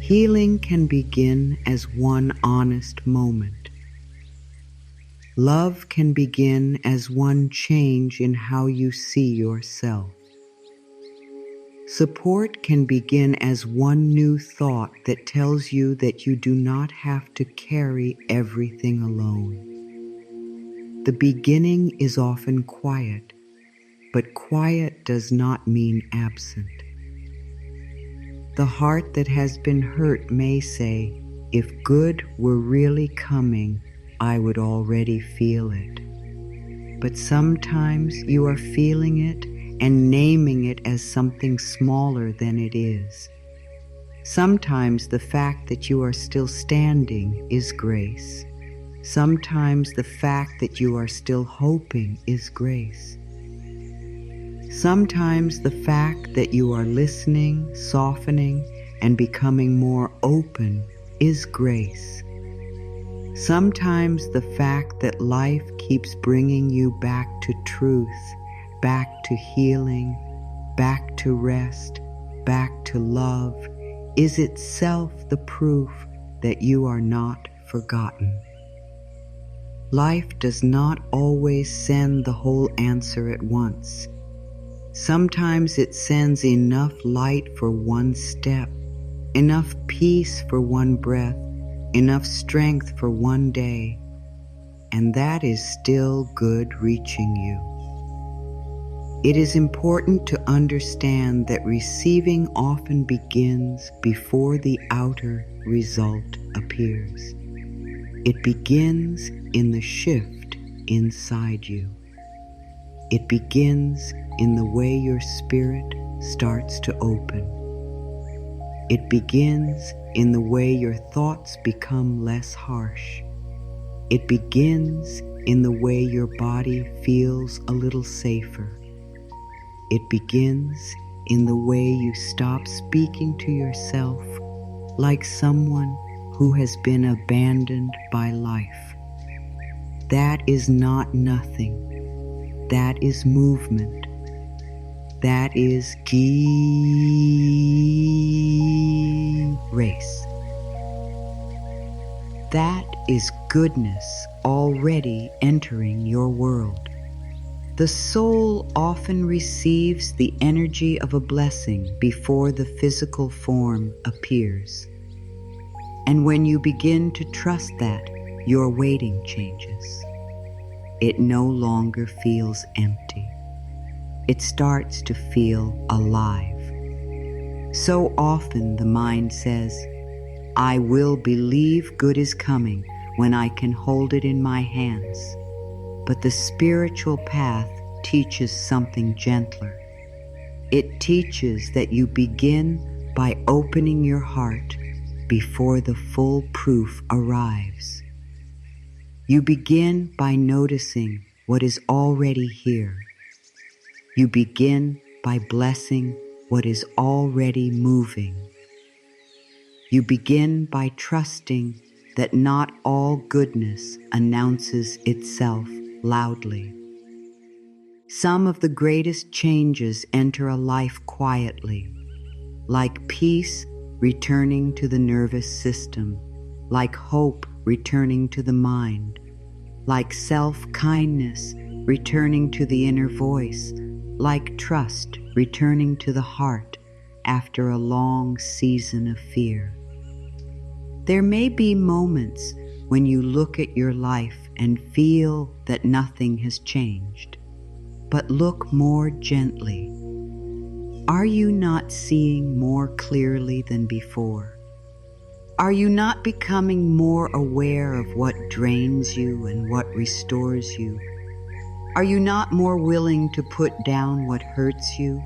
[SPEAKER 1] Healing can begin as one honest moment. Love can begin as one change in how you see yourself. Support can begin as one new thought that tells you that you do not have to carry everything alone. The beginning is often quiet, but quiet does not mean absent. The heart that has been hurt may say, if good were really coming, I would already feel it. But sometimes you are feeling it and naming it as something smaller than it is. Sometimes the fact that you are still standing is grace. Sometimes the fact that you are still hoping is grace. Sometimes the fact that you are listening, softening, and becoming more open is grace. Sometimes the fact that life keeps bringing you back to truth, back to healing, back to rest, back to love, is itself the proof that you are not forgotten. Life does not always send the whole answer at once. Sometimes it sends enough light for one step, enough peace for one breath, enough strength for one day, and that is still good reaching you. It is important to understand that receiving often begins before the outer result appears. It begins in the shift inside you. It begins in the way your spirit starts to open. It begins in the way your thoughts become less harsh. It begins in the way your body feels a little safer. It begins in the way you stop speaking to yourself like someone who has been abandoned by life. That is not nothing. That is movement. That is grace. That is goodness already entering your world. The soul often receives the energy of a blessing before the physical form appears. And when you begin to trust that, your waiting changes. It no longer feels empty. It starts to feel alive. So often the mind says, I will believe good is coming when I can hold it in my hands. But the spiritual path teaches something gentler. It teaches that you begin by opening your heart before the full proof arrives. You begin by noticing what is already here. You begin by blessing what is already moving. You begin by trusting that not all goodness announces itself loudly. Some of the greatest changes enter a life quietly, like peace returning to the nervous system, like hope returning to the mind, like self-kindness returning to the inner voice, like trust returning to the heart after a long season of fear. There may be moments when you look at your life and feel that nothing has changed. But look more gently. Are you not seeing more clearly than before? Are you not becoming more aware of what drains you and what restores you? Are you not more willing to put down what hurts you?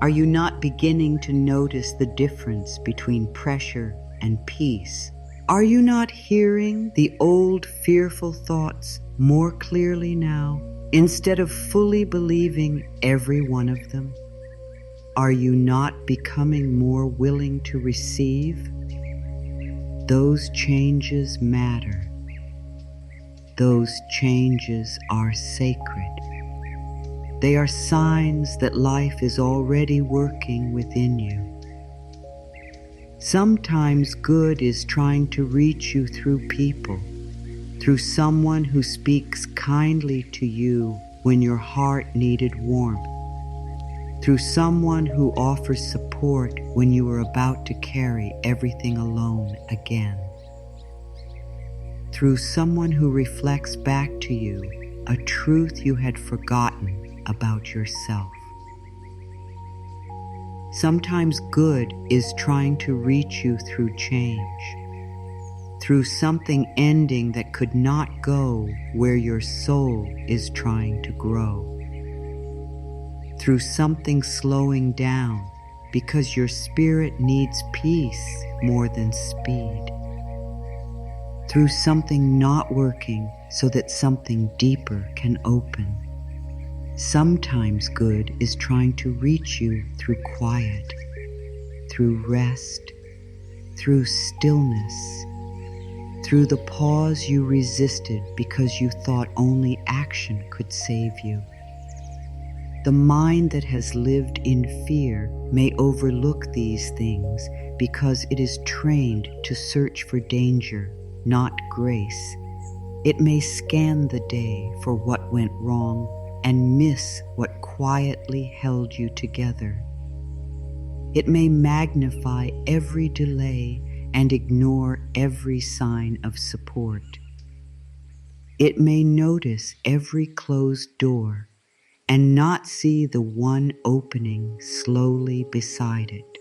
[SPEAKER 1] Are you not beginning to notice the difference between pressure and peace? Are you not hearing the old fearful thoughts more clearly now? Instead of fully believing every one of them, are you not becoming more willing to receive? Those changes matter. Those changes are sacred. They are signs that life is already working within you. Sometimes good is trying to reach you through people, through someone who speaks kindly to you when your heart needed warmth, through someone who offers support when you are about to carry everything alone again, through someone who reflects back to you a truth you had forgotten about yourself. Sometimes good is trying to reach you through change, through something ending that could not go where your soul is trying to grow, through something slowing down because your spirit needs peace more than speed, through something not working so that something deeper can open. Sometimes good is trying to reach you through quiet, through rest, through stillness, through the pause you resisted because you thought only action could save you. The mind that has lived in fear may overlook these things because it is trained to search for danger, not grace. It may scan the day for what went wrong and miss what quietly held you together. It may magnify every delay and ignore every sign of support. It may notice every closed door and not see the one opening slowly beside it.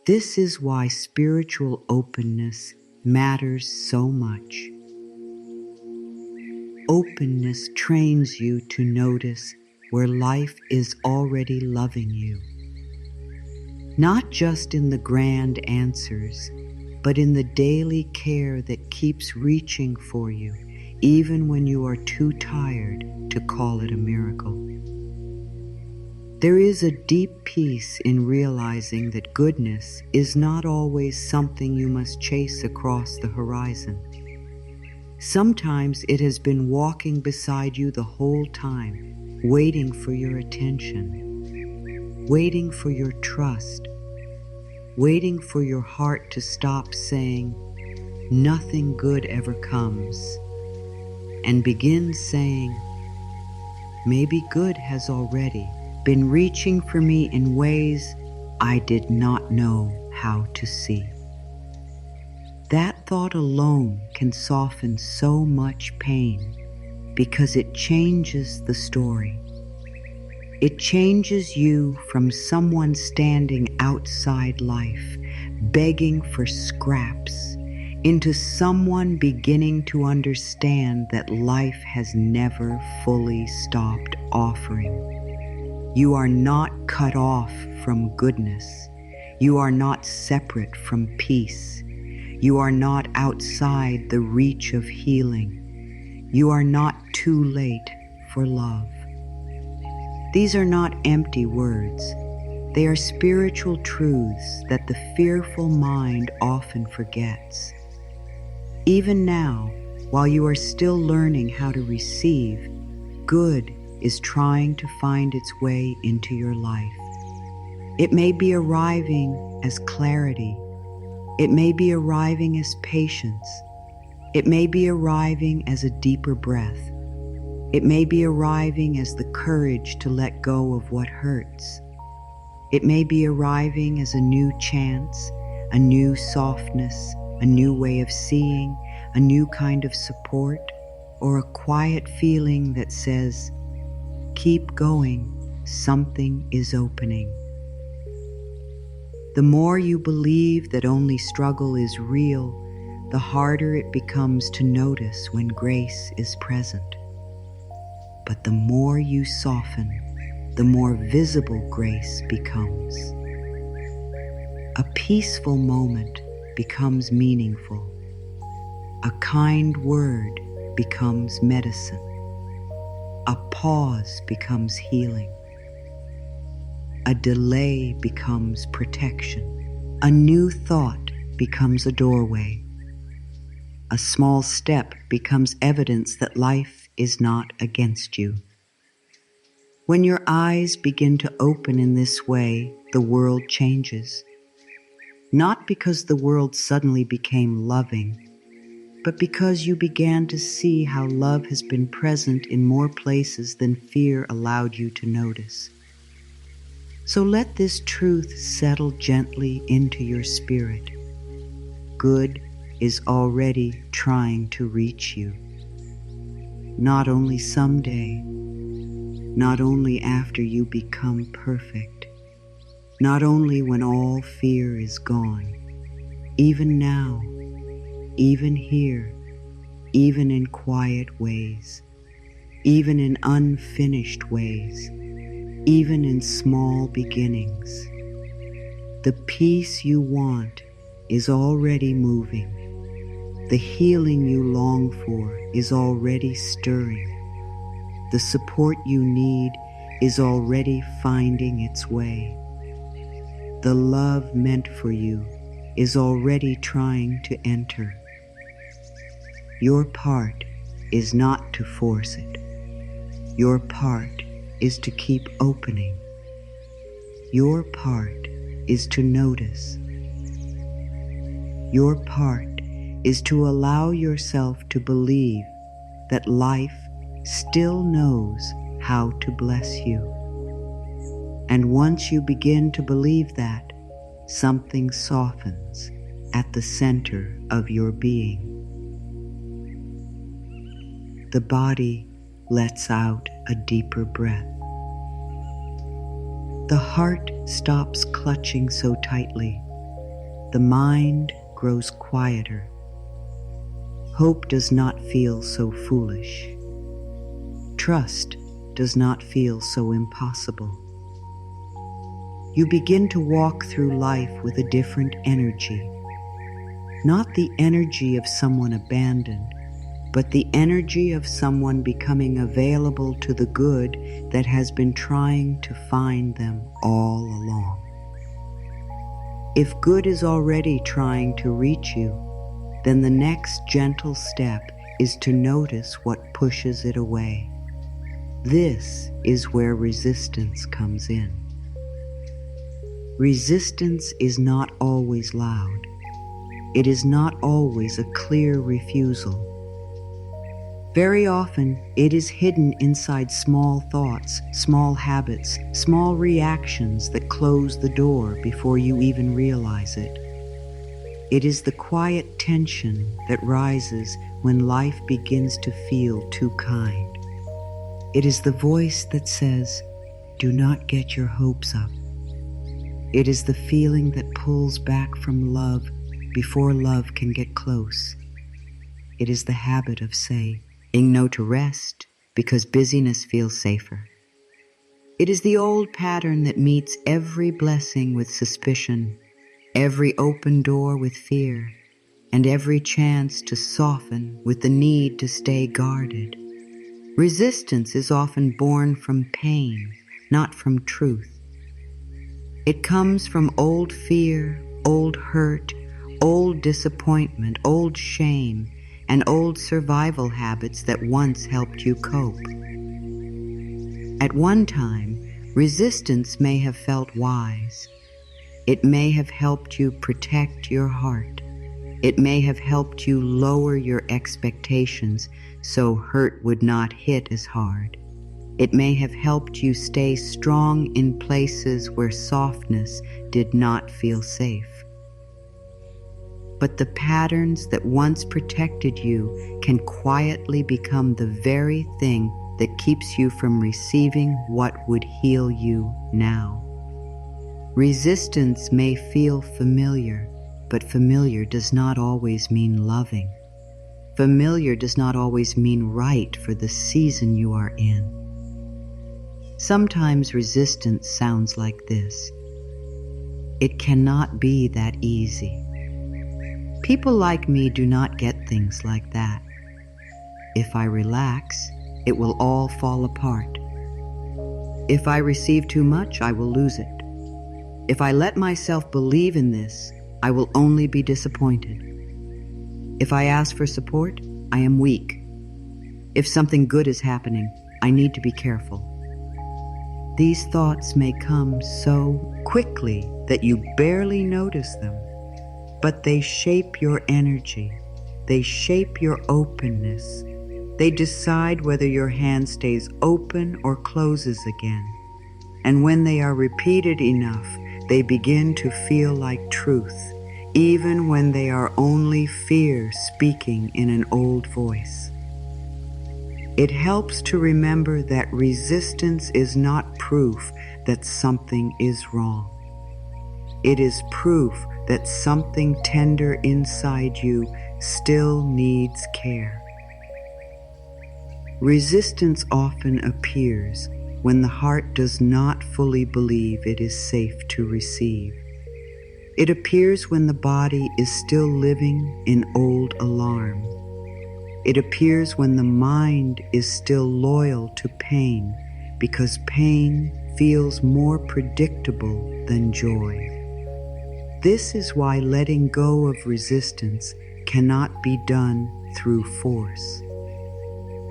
[SPEAKER 1] This is why spiritual openness matters so much. Openness trains you to notice where life is already loving you. Not just in the grand answers, but in the daily care that keeps reaching for you, even when you are too tired to call it a miracle. There is a deep peace in realizing that goodness is not always something you must chase across the horizon. Sometimes it has been walking beside you the whole time, waiting for your attention, waiting for your trust, waiting for your heart to stop saying, "Nothing good ever comes," and begin saying, "Maybe good has already been reaching for me in ways I did not know how to see." That thought alone can soften so much pain because it changes the story. It changes you from someone standing outside life, begging for scraps, into someone beginning to understand that life has never fully stopped offering. You are not cut off from goodness. You are not separate from peace. You are not outside the reach of healing. You are not too late for love. These are not empty words. They are spiritual truths that the fearful mind often forgets. Even now, while you are still learning how to receive, good is trying to find its way into your life. It may be arriving as clarity. It may be arriving as patience. It may be arriving as a deeper breath. It may be arriving as the courage to let go of what hurts. It may be arriving as a new chance, a new softness, a new way of seeing, a new kind of support, or a quiet feeling that says, "Keep going, something is opening." The more you believe that only struggle is real, the harder it becomes to notice when grace is present. But the more you soften, the more visible grace becomes. A peaceful moment becomes meaningful. A kind word becomes medicine. A pause becomes healing. A delay becomes protection. A new thought becomes a doorway. A small step becomes evidence that life is not against you. When your eyes begin to open in this way, the world changes. Not because the world suddenly became loving, but because you began to see how love has been present in more places than fear allowed you to notice. So let this truth settle gently into your spirit. Good is already trying to reach you. Not only someday, not only after you become perfect, not only when all fear is gone, even now, even here, even in quiet ways, even in unfinished ways, even in small beginnings. The peace you want is already moving. The healing you long for is already stirring. The support you need is already finding its way. The love meant for you is already trying to enter. Your part is not to force it. Your part is to keep opening. Your part is to notice. Your part is to allow yourself to believe that life still knows how to bless you. And once you begin to believe that, something softens at the center of your being. The body lets out a deeper breath. The heart stops clutching so tightly. The mind grows quieter. Hope does not feel so foolish. Trust does not feel so impossible. You begin to walk through life with a different energy. Not the energy of someone abandoned, but the energy of someone becoming available to the good that has been trying to find them all along. If good is already trying to reach you, then the next gentle step is to notice what pushes it away. This is where resistance comes in. Resistance is not always loud. It is not always a clear refusal. Very often, it is hidden inside small thoughts, small habits, small reactions that close the door before you even realize it. It is the quiet tension that rises when life begins to feel too kind. It is the voice that says, "Do not get your hopes up." It is the feeling that pulls back from love before love can get close. It is the habit of saying no to rest because busyness feels safer. It is the old pattern that meets every blessing with suspicion, every open door with fear, and every chance to soften with the need to stay guarded. Resistance is often born from pain, not from truth. It comes from old fear, old hurt, old disappointment, old shame, and old survival habits that once helped you cope. At one time, resistance may have felt wise. It may have helped you protect your heart. It may have helped you lower your expectations so hurt would not hit as hard. It may have helped you stay strong in places where softness did not feel safe. But the patterns that once protected you can quietly become the very thing that keeps you from receiving what would heal you now. Resistance may feel familiar, but familiar does not always mean loving. Familiar does not always mean right for the season you are in. Sometimes resistance sounds like this: "It cannot be that easy. People like me do not get things like that. If I relax, it will all fall apart. If I receive too much, I will lose it. If I let myself believe in this, I will only be disappointed. If I ask for support, I am weak. If something good is happening, I need to be careful. These thoughts may come so quickly that you barely notice them, but they shape your energy. They shape your openness. They decide whether your hand stays open or closes again. And when they are repeated enough, they begin to feel like truth, even when they are only fear speaking in an old voice. It helps to remember that resistance is not proof that something is wrong. It is proof that something tender inside you still needs care. Resistance often appears when the heart does not fully believe it is safe to receive. It appears when the body is still living in old alarm. It appears when the mind is still loyal to pain, because pain feels more predictable than joy. This is why letting go of resistance cannot be done through force.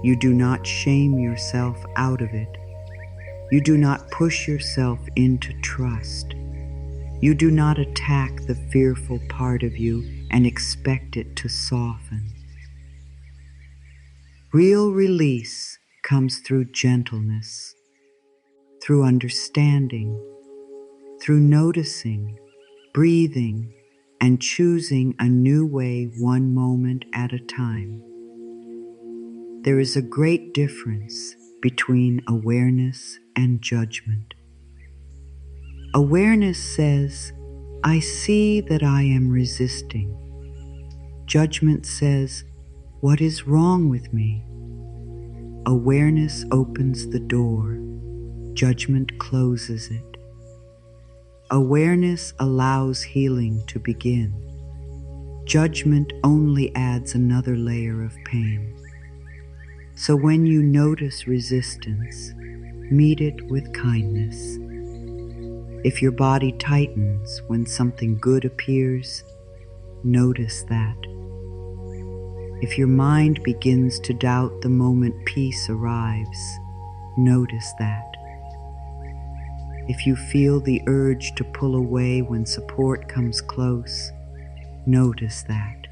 [SPEAKER 1] You do not shame yourself out of it. You do not push yourself into trust. You do not attack the fearful part of you and expect it to soften. Real release comes through gentleness, through understanding, through noticing, breathing, and choosing a new way one moment at a time. There is a great difference between awareness and judgment. Awareness says, I see that I am resisting. Judgment says, what is wrong with me? Awareness opens the door. Judgment closes it. Awareness allows healing to begin. Judgment only adds another layer of pain. So when you notice resistance, meet it with kindness. If your body tightens when something good appears, notice that. If your mind begins to doubt the moment peace arrives, notice that. If you feel the urge to pull away when support comes close, notice that.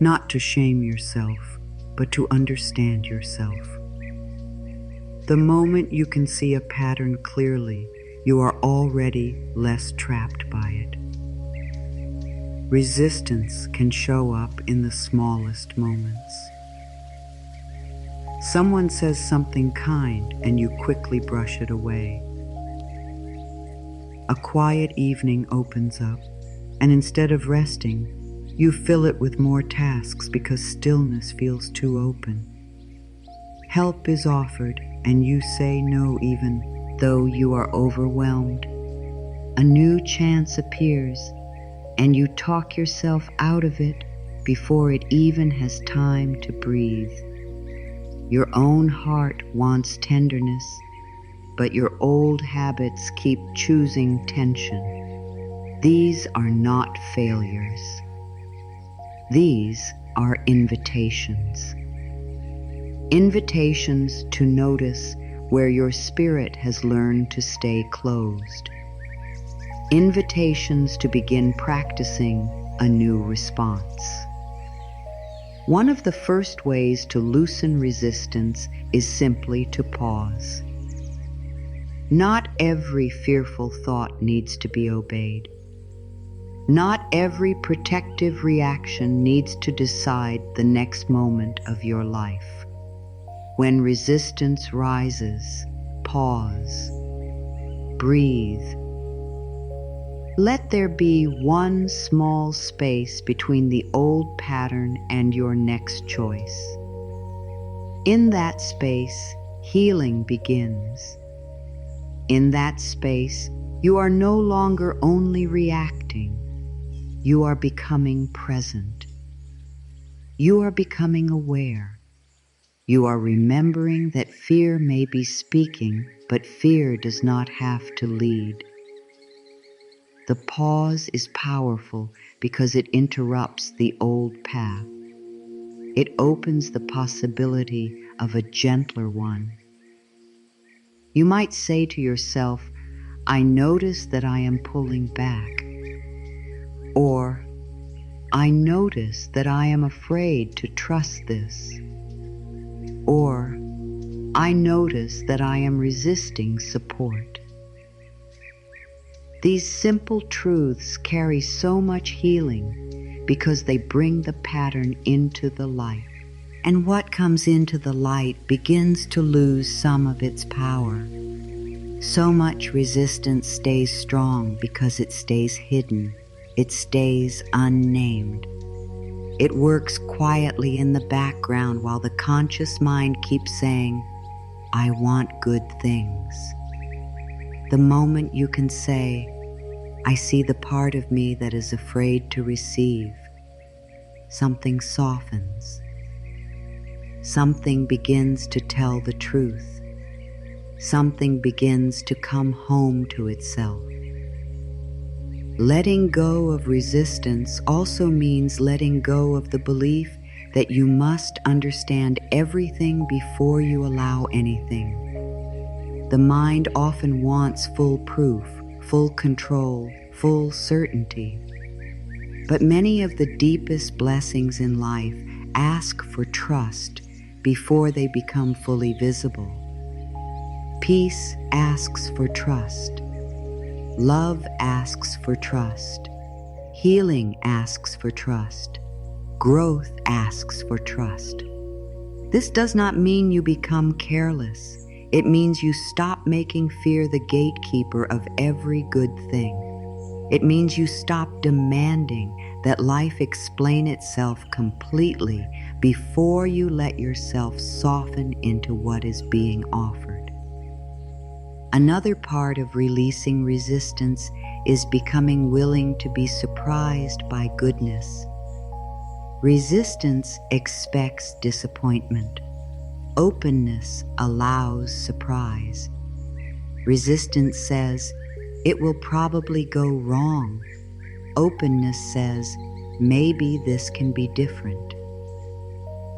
[SPEAKER 1] Not to shame yourself, but to understand yourself. The moment you can see a pattern clearly, you are already less trapped by it. Resistance can show up in the smallest moments. Someone says something kind and you quickly brush it away. A quiet evening opens up, and instead of resting, you fill it with more tasks because stillness feels too open. Help is offered and you say no even though you are overwhelmed. A new chance appears and you talk yourself out of it before it even has time to breathe. Your own heart wants tenderness, but your old habits keep choosing tension. These are not failures. These are invitations. Invitations to notice where your spirit has learned to stay closed. Invitations to begin practicing a new response. One of the first ways to loosen resistance is simply to pause. Not every fearful thought needs to be obeyed. Not every protective reaction needs to decide the next moment of your life. When resistance rises, pause, breathe. Let there be one small space between the old pattern and your next choice. In that space, healing begins. In that space, you are no longer only reacting. You are becoming present. You are becoming aware. You are remembering that fear may be speaking, but fear does not have to lead. The pause is powerful because it interrupts the old path. It opens the possibility of a gentler one. You might say to yourself, I notice that I am pulling back. Or, I notice that I am afraid to trust this. Or, I notice that I am resisting support. These simple truths carry so much healing because they bring the pattern into the light. And what comes into the light begins to lose some of its power. So much resistance stays strong because it stays hidden. It stays unnamed. It works quietly in the background while the conscious mind keeps saying, I want good things. The moment you can say, I see the part of me that is afraid to receive, something softens. Something begins to tell the truth. Something begins to come home to itself. Letting go of resistance also means letting go of the belief that you must understand everything before you allow anything. The mind often wants full proof, full control, full certainty. But many of the deepest blessings in life ask for trust before they become fully visible. Peace asks for trust. Love asks for trust. Healing asks for trust. Growth asks for trust. This does not mean you become careless. It means you stop making fear the gatekeeper of every good thing. It means you stop demanding that life explain itself completely before you let yourself soften into what is being offered. Another part of releasing resistance is becoming willing to be surprised by goodness. Resistance expects disappointment. Openness allows surprise. Resistance says, it will probably go wrong. Openness says, maybe this can be different.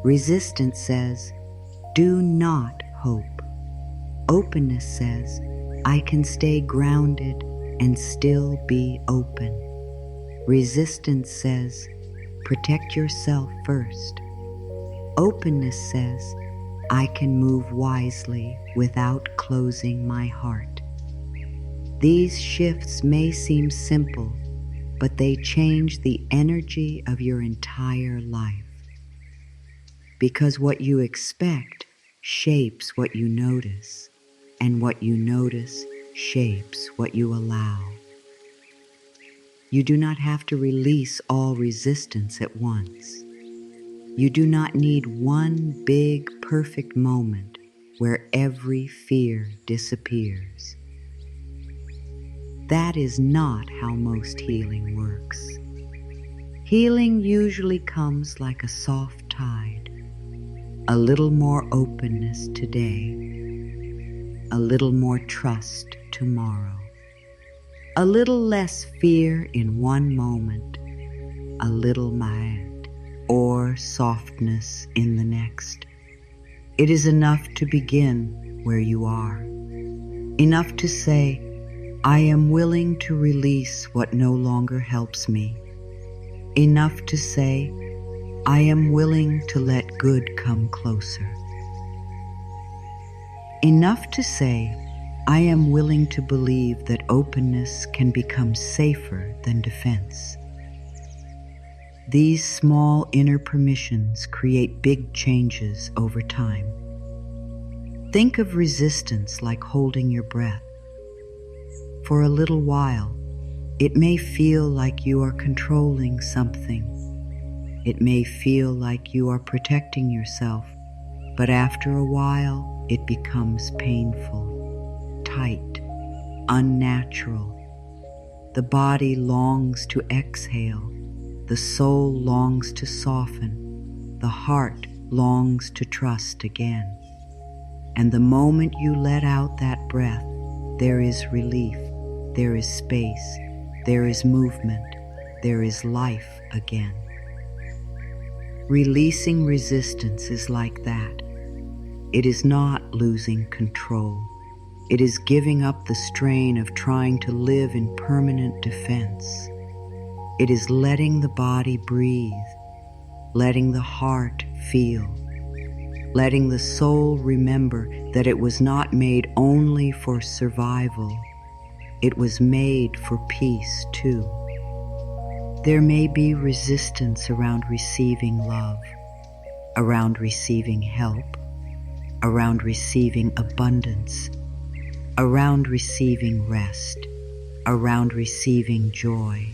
[SPEAKER 1] Resistance says, do not hope. Openness says, I can stay grounded and still be open. Resistance says, protect yourself first. Openness says, I can move wisely without closing my heart. These shifts may seem simple, but they change the energy of your entire life. Because what you expect shapes what you notice, and what you notice shapes what you allow. You do not have to release all resistance at once. You do not need one big, perfect moment where every fear disappears. That is not how most healing works. Healing usually comes like a soft tide. A little more openness today. A little more trust tomorrow. A little less fear in one moment. A little mild or softness in the next. It is enough to begin where you are. Enough to say, I am willing to release what no longer helps me. Enough to say, I am willing to let good come closer. Enough to say, I am willing to believe that openness can become safer than defense. These small inner permissions create big changes over time. Think of resistance like holding your breath. For a little while, it may feel like you are controlling something. It may feel like you are protecting yourself, but after a while, it becomes painful, tight, unnatural. The body longs to exhale. The soul longs to soften. The heart longs to trust again. And the moment you let out that breath, there is relief, there is space, there is movement, there is life again. Releasing resistance is like that. It is not losing control. It is giving up the strain of trying to live in permanent defense. It is letting the body breathe, letting the heart feel, letting the soul remember that it was not made only for survival. It was made for peace too. There may be resistance around receiving love, around receiving help, around receiving abundance, around receiving rest, around receiving joy,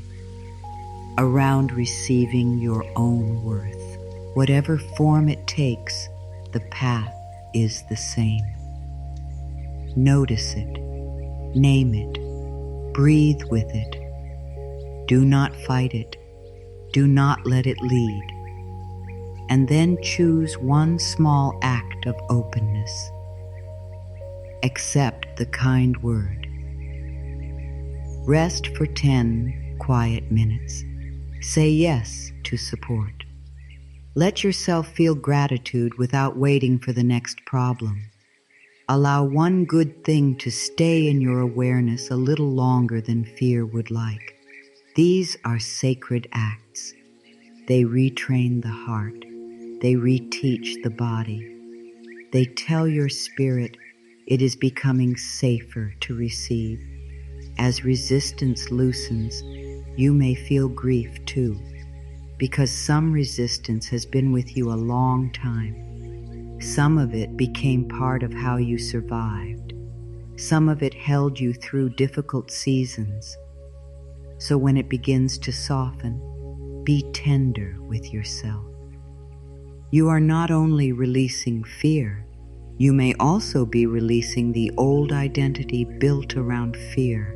[SPEAKER 1] around receiving your own worth. Whatever form it takes, the path is the same. Notice it, name it, breathe with it. Do not fight it. Do not let it lead. And then choose one small act of openness. Accept the kind word. Rest for 10 quiet minutes. Say yes to support. Let yourself feel gratitude without waiting for the next problem. Allow one good thing to stay in your awareness a little longer than fear would like. These are sacred acts. They retrain the heart. They reteach the body. They tell your spirit it is becoming safer to receive. As resistance loosens, you may feel grief too, because some resistance has been with you a long time. Some of it became part of how you survived. Some of it held you through difficult seasons. So when it begins to soften, be tender with yourself. You are not only releasing fear, you may also be releasing the old identity built around fear.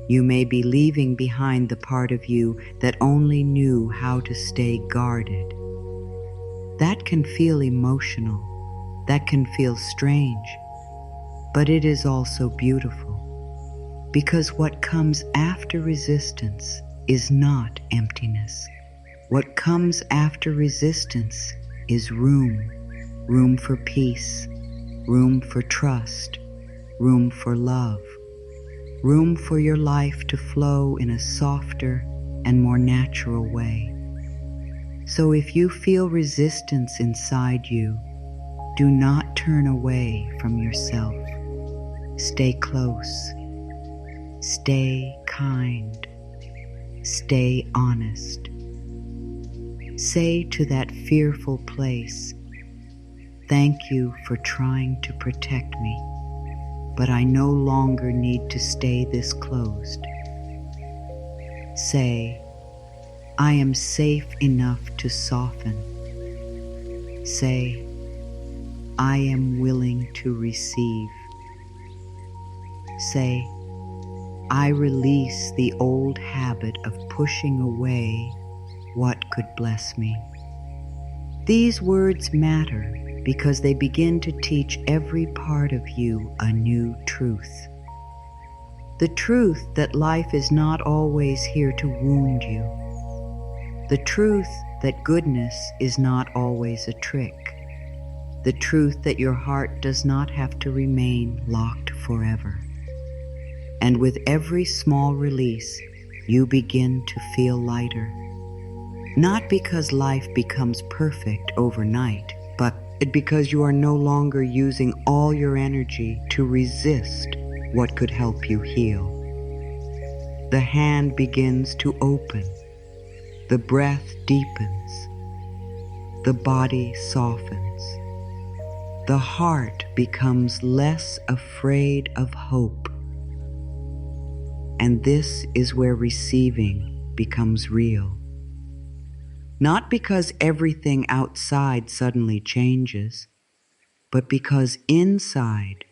[SPEAKER 1] You may be leaving behind the part of you that only knew how to stay guarded. That can feel emotional, that can feel strange, but it is also beautiful. Because what comes after resistance is not emptiness. What comes after resistance is room for peace, room for trust, room for love, room for your life to flow in a softer and more natural way. So if you feel resistance inside you, do not turn away from yourself. Stay close. Stay kind. Stay honest. Say to that fearful place, "Thank you for trying to protect me, but I no longer need to stay this closed." Say, "I am safe enough to soften." Say, "I am willing to receive." Say, "I release the old habit of pushing away what could bless me." These words matter because they begin to teach every part of you a new truth. The truth that life is not always here to wound you. The truth that goodness is not always a trick. The truth that your heart does not have to remain locked forever. And with every small release, you begin to feel lighter. Not because life becomes perfect overnight, but because you are no longer using all your energy to resist what could help you heal. The hand begins to open. The breath deepens. The body softens. The heart becomes less afraid of hope. And this is where receiving becomes real. Not because everything outside suddenly changes, but because inside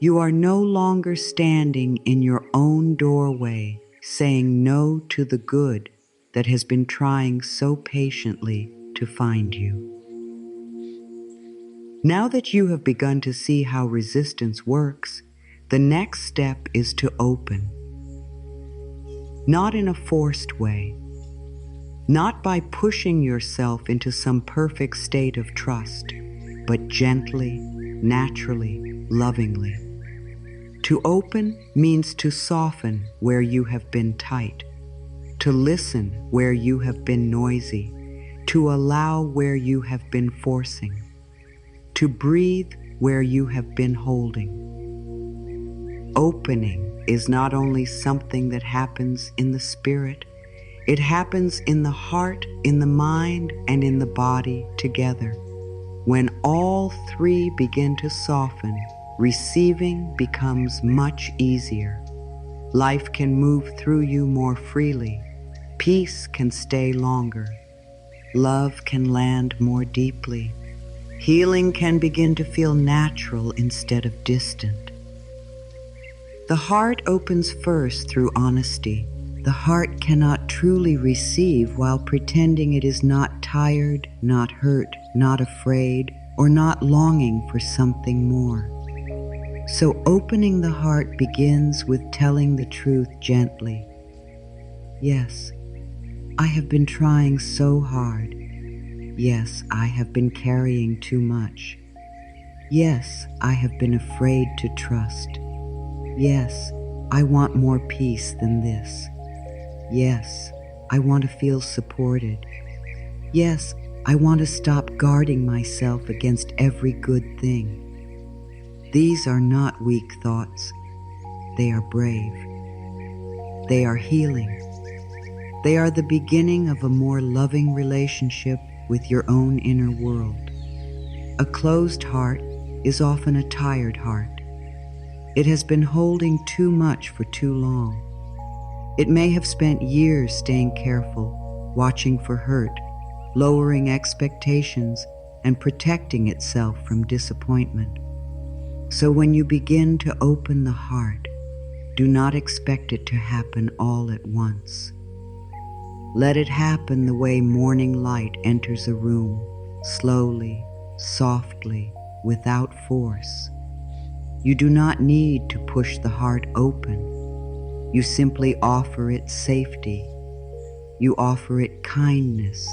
[SPEAKER 1] you are no longer standing in your own doorway saying no to the good that has been trying so patiently to find you. Now that you have begun to see how resistance works, the next step is to open. Not in a forced way, not by pushing yourself into some perfect state of trust, but gently, naturally, lovingly. To open means to soften where you have been tight, to listen where you have been noisy, to allow where you have been forcing, to breathe where you have been holding. Opening is not only something that happens in the spirit, it happens in the heart, in the mind, and in the body together. When all three begin to soften, receiving becomes much easier. Life can move through you more freely. Peace can stay longer. Love can land more deeply. Healing can begin to feel natural instead of distant. The heart opens first through honesty. The heart cannot truly receive while pretending it is not tired, not hurt, not afraid, or not longing for something more. So opening the heart begins with telling the truth gently. Yes, I have been trying so hard. Yes, I have been carrying too much. Yes, I have been afraid to trust. Yes, I want more peace than this. Yes, I want to feel supported. Yes, I want to stop guarding myself against every good thing. These are not weak thoughts. They are brave. They are healing. They are the beginning of a more loving relationship with your own inner world. A closed heart is often a tired heart. It has been holding too much for too long. It may have spent years staying careful, watching for hurt, lowering expectations, and protecting itself from disappointment. So when you begin to open the heart, do not expect it to happen all at once. Let it happen the way morning light enters a room, slowly, softly, without force. You do not need to push the heart open. You simply offer it safety. You offer it kindness.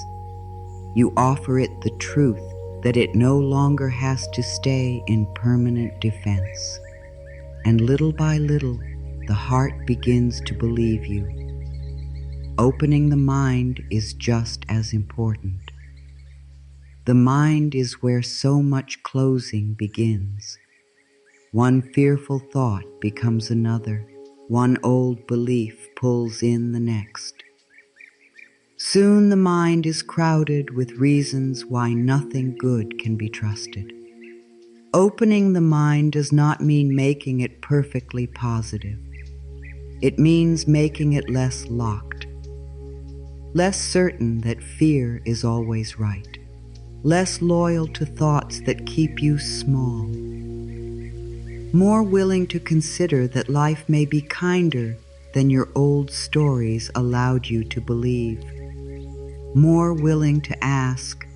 [SPEAKER 1] You offer it the truth that it no longer has to stay in permanent defense. And little by little, the heart begins to believe you. Opening the mind is just as important. The mind is where so much closing begins. One fearful thought becomes another. One old belief pulls in the next. Soon the mind is crowded with reasons why nothing good can be trusted. Opening the mind does not mean making it perfectly positive. It means making it less locked, less certain that fear is always right, less loyal to thoughts that keep you small, more willing to consider that life may be kinder than your old stories allowed you to believe, more willing to ask,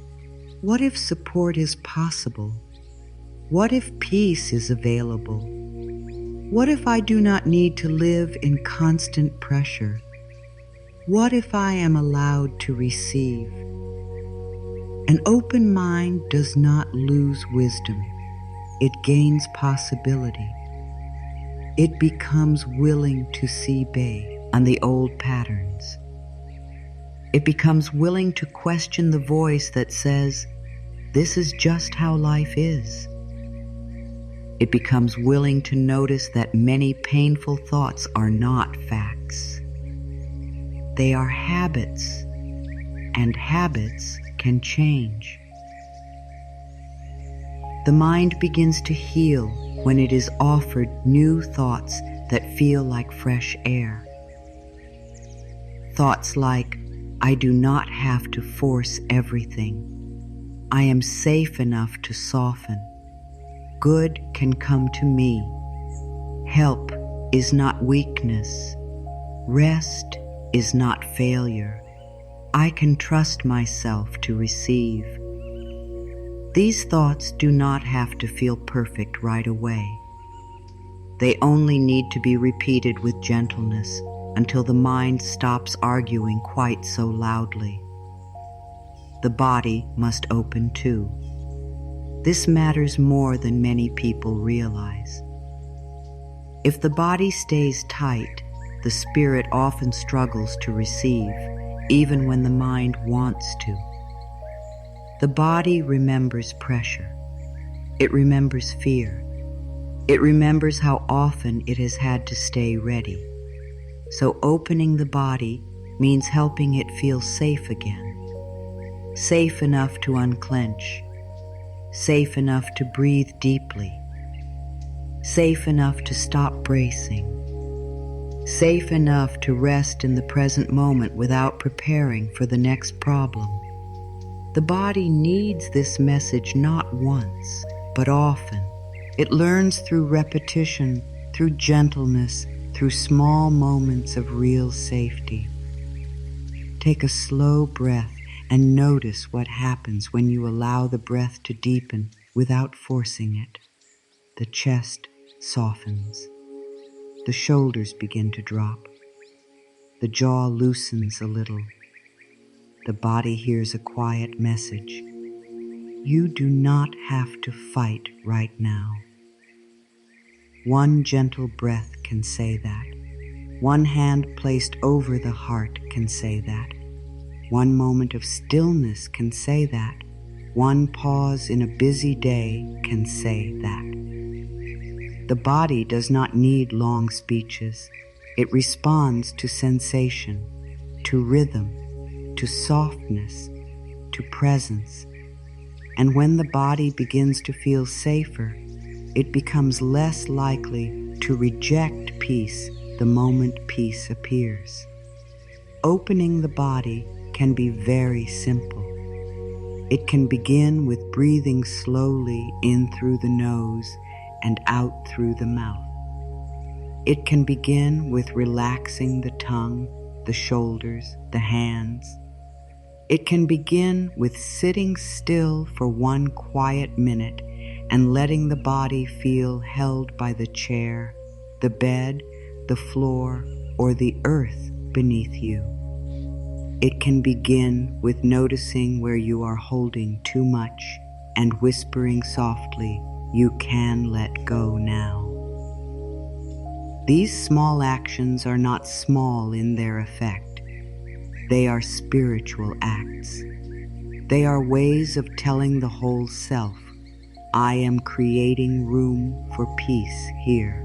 [SPEAKER 1] what if support is possible? What if peace is available? What if I do not need to live in constant pressure? What if I am allowed to receive? An open mind does not lose wisdom. It gains possibility. It becomes willing to see beyond the old patterns. It becomes willing to question the voice that says, this is just how life is. It becomes willing to notice that many painful thoughts are not facts. They are habits, and habits can change. The mind begins to heal when it is offered new thoughts that feel like fresh air. Thoughts like, I do not have to force everything. I am safe enough to soften. Good can come to me. Help is not weakness. Rest is not failure. I can trust myself to receive. These thoughts do not have to feel perfect right away. They only need to be repeated with gentleness until the mind stops arguing quite so loudly. The body must open too. This matters more than many people realize. If the body stays tight, the spirit often struggles to receive, even when the mind wants to. The body remembers pressure. It remembers fear. It remembers how often it has had to stay ready. So opening the body means helping it feel safe again. Safe enough to unclench. Safe enough to breathe deeply. Safe enough to stop bracing. Safe enough to rest in the present moment without preparing for the next problem. The body needs this message not once, but often. It learns through repetition, through gentleness, through small moments of real safety. Take a slow breath and notice what happens when you allow the breath to deepen without forcing it. The chest softens. The shoulders begin to drop. The jaw loosens a little. The body hears a quiet message. You do not have to fight right now. One gentle breath can say that. One hand placed over the heart can say that. One moment of stillness can say that. One pause in a busy day can say that. The body does not need long speeches. It responds to sensation, to rhythm, to softness, to presence. And when the body begins to feel safer, it becomes less likely to reject peace the moment peace appears. Opening the body can be very simple. It can begin with breathing slowly in through the nose and out through the mouth. It can begin with relaxing the tongue, the shoulders, the hands. It can begin with sitting still for one quiet minute and letting the body feel held by the chair, the bed, the floor, or the earth beneath you. It can begin with noticing where you are holding too much and whispering softly, you can let go now. These small actions are not small in their effect. They are spiritual acts. They are ways of telling the whole self, I am creating room for peace here.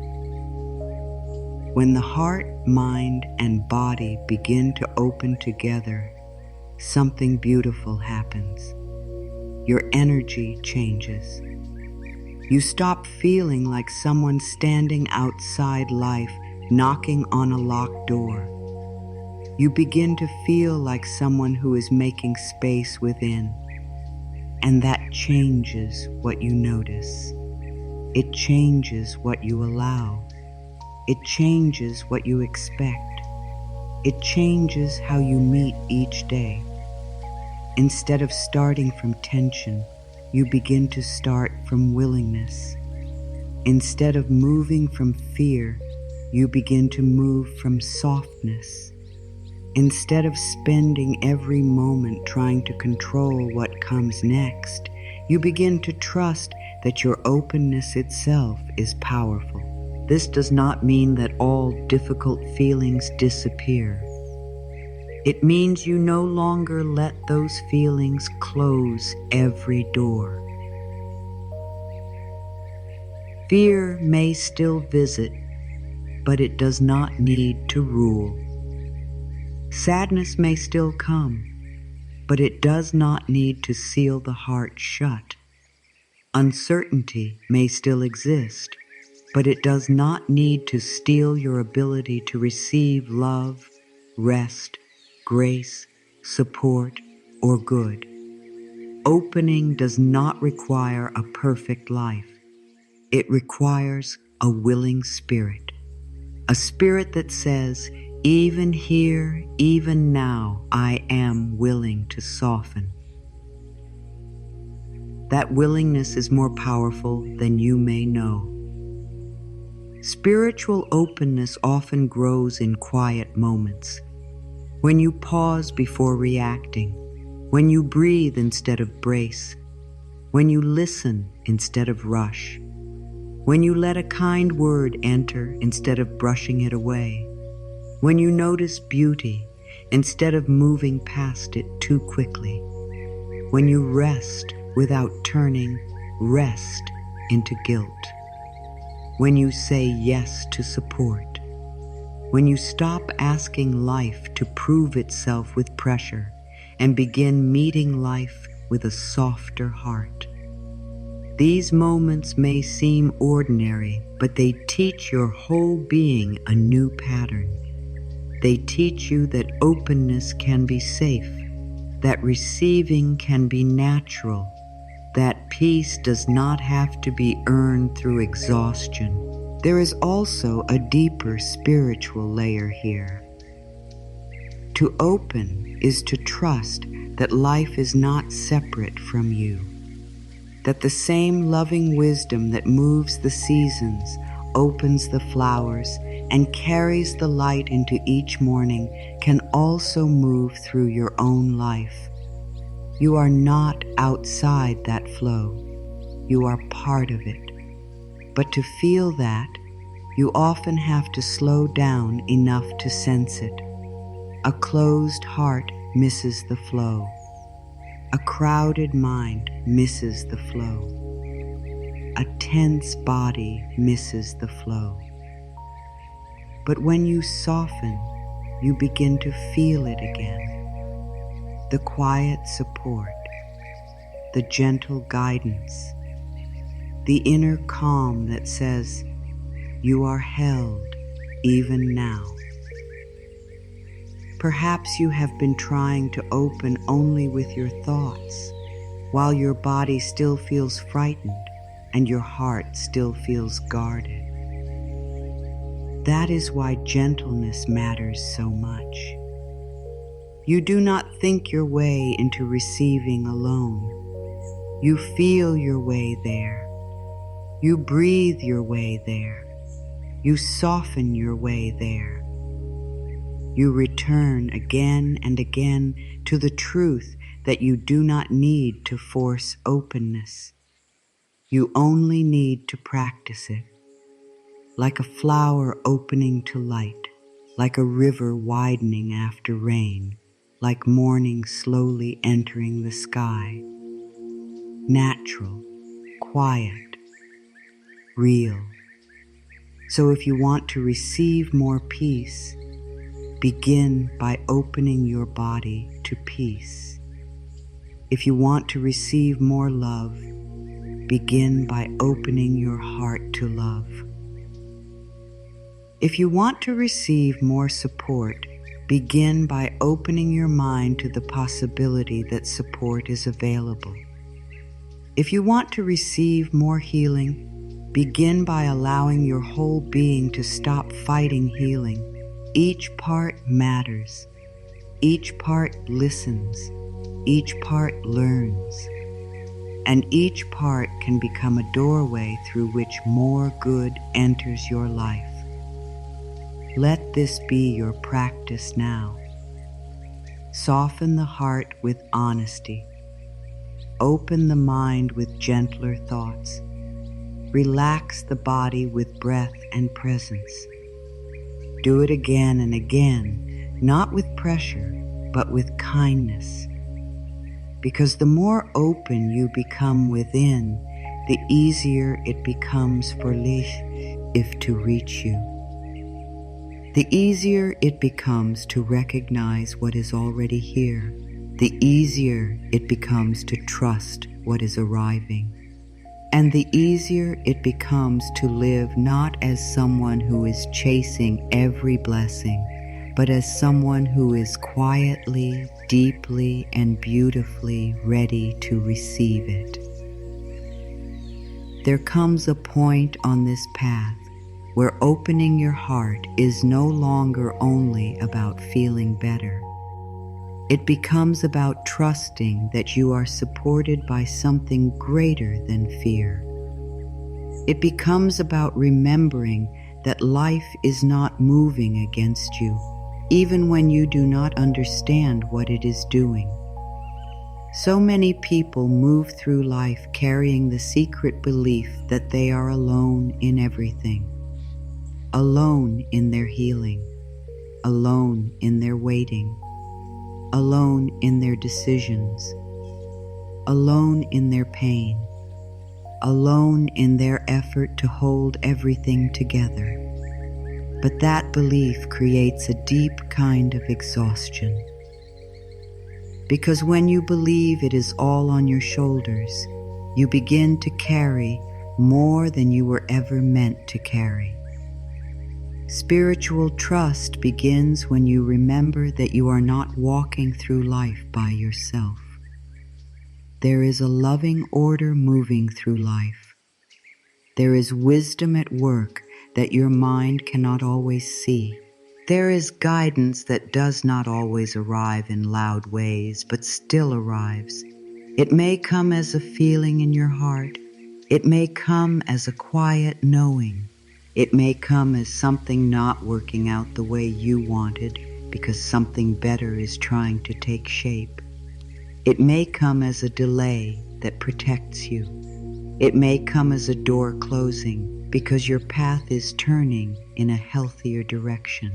[SPEAKER 1] When the heart, mind, and body begin to open together, something beautiful happens. Your energy changes. You stop feeling like someone standing outside life, knocking on a locked door. You begin to feel like someone who is making space within. And that changes what you notice. It changes what you allow. It changes what you expect. It changes how you meet each day. Instead of starting from tension, you begin to start from willingness. Instead of moving from fear, you begin to move from softness. Instead of spending every moment trying to control what comes next, you begin to trust that your openness itself is powerful. This does not mean that all difficult feelings disappear. It means you no longer let those feelings close every door. Fear may still visit, but it does not need to rule. Sadness may still come, but it does not need to seal the heart shut. Uncertainty may still exist, but it does not need to steal your ability to receive love, rest, grace, support, or good. Opening does not require a perfect life. It requires a willing spirit. A spirit that says, even here, even now, I am willing to soften. That willingness is more powerful than you may know. Spiritual openness often grows in quiet moments. When you pause before reacting, when you breathe instead of brace, when you listen instead of rush, when you let a kind word enter instead of brushing it away, when you notice beauty instead of moving past it too quickly, when you rest without turning rest into guilt, when you say yes to support, when you stop asking life to prove itself with pressure and begin meeting life with a softer heart. These moments may seem ordinary, but they teach your whole being a new pattern. They teach you that openness can be safe, that receiving can be natural, that peace does not have to be earned through exhaustion. There is also a deeper spiritual layer here. To open is to trust that life is not separate from you, that the same loving wisdom that moves the seasons, opens the flowers, and carries the light into each morning can also move through your own life. You are not outside that flow. You are part of it. But to feel that, you often have to slow down enough to sense it. A closed heart misses the flow. A crowded mind misses the flow. A tense body misses the flow. But when you soften, you begin to feel it again. The quiet support, the gentle guidance, the inner calm that says, you are held even now. Perhaps you have been trying to open only with your thoughts, while your body still feels frightened and your heart still feels guarded. That is why gentleness matters so much. You do not think your way into receiving alone. You feel your way there. You breathe your way there. You soften your way there. You return again and again to the truth that you do not need to force openness. You only need to practice it. Like a flower opening to light, like a river widening after rain, like morning slowly entering the sky. Natural, quiet, real. So if you want to receive more peace, begin by opening your body to peace. If you want to receive more love, begin by opening your heart to love. If you want to receive more support, begin by opening your mind to the possibility that support is available. If you want to receive more healing, begin by allowing your whole being to stop fighting healing. Each part matters. Each part listens. Each part learns. And each part can become a doorway through which more good enters your life. Let this be your practice now. Soften the heart with honesty. Open the mind with gentler thoughts. Relax the body with breath and presence. Do it again and again, not with pressure, but with kindness. Because the more open you become within, the easier it becomes for life to reach you. The easier it becomes to recognize what is already here. The easier it becomes to trust what is arriving. And the easier it becomes to live not as someone who is chasing every blessing, but as someone who is quietly, deeply, and beautifully ready to receive it. There comes a point on this path where opening your heart is no longer only about feeling better. It becomes about trusting that you are supported by something greater than fear. It becomes about remembering that life is not moving against you, even when you do not understand what it is doing. So many people move through life carrying the secret belief that they are alone in everything, alone in their healing, alone in their waiting, alone in their decisions, alone in their pain, alone in their effort to hold everything together. But that belief creates a deep kind of exhaustion. Because when you believe it is all on your shoulders, you begin to carry more than you were ever meant to carry. Spiritual trust begins when you remember that you are not walking through life by yourself. There is a loving order moving through life. There is wisdom at work that your mind cannot always see. There is guidance that does not always arrive in loud ways, but still arrives. It may come as a feeling in your heart. It may come as a quiet knowing. It may come as something not working out the way you wanted because something better is trying to take shape. It may come as a delay that protects you. It may come as a door closing because your path is turning in a healthier direction.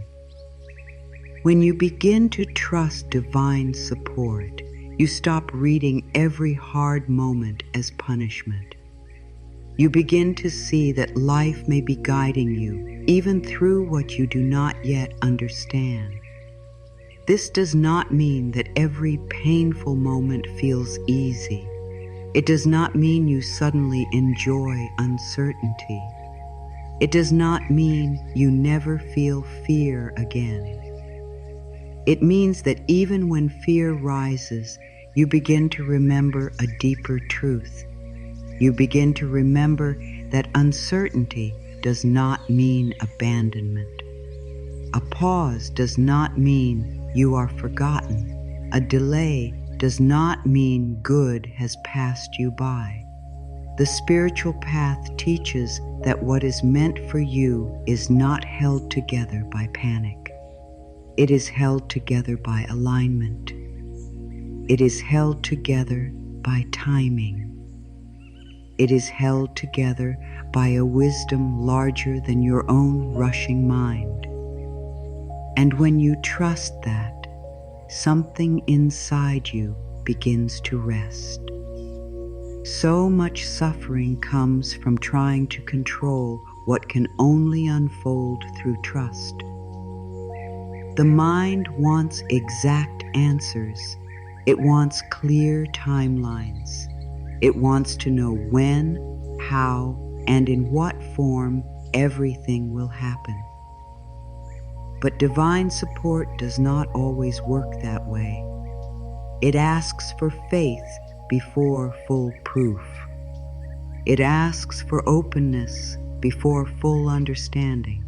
[SPEAKER 1] When you begin to trust divine support, you stop reading every hard moment as punishment. You begin to see that life may be guiding you, even through what you do not yet understand. This does not mean that every painful moment feels easy. It does not mean you suddenly enjoy uncertainty. It does not mean you never feel fear again. It means that even when fear rises, you begin to remember a deeper truth. You begin to remember that uncertainty does not mean abandonment. A pause does not mean you are forgotten. A delay does not mean good has passed you by. The spiritual path teaches that what is meant for you is not held together by panic. It is held together by alignment. It is held together by timing. It is held together by a wisdom larger than your own rushing mind. And when you trust that, something inside you begins to rest. So much suffering comes from trying to control what can only unfold through trust. The mind wants exact answers. It wants clear timelines. It wants to know when, how, and in what form everything will happen. But divine support does not always work that way. It asks for faith before full proof. It asks for openness before full understanding.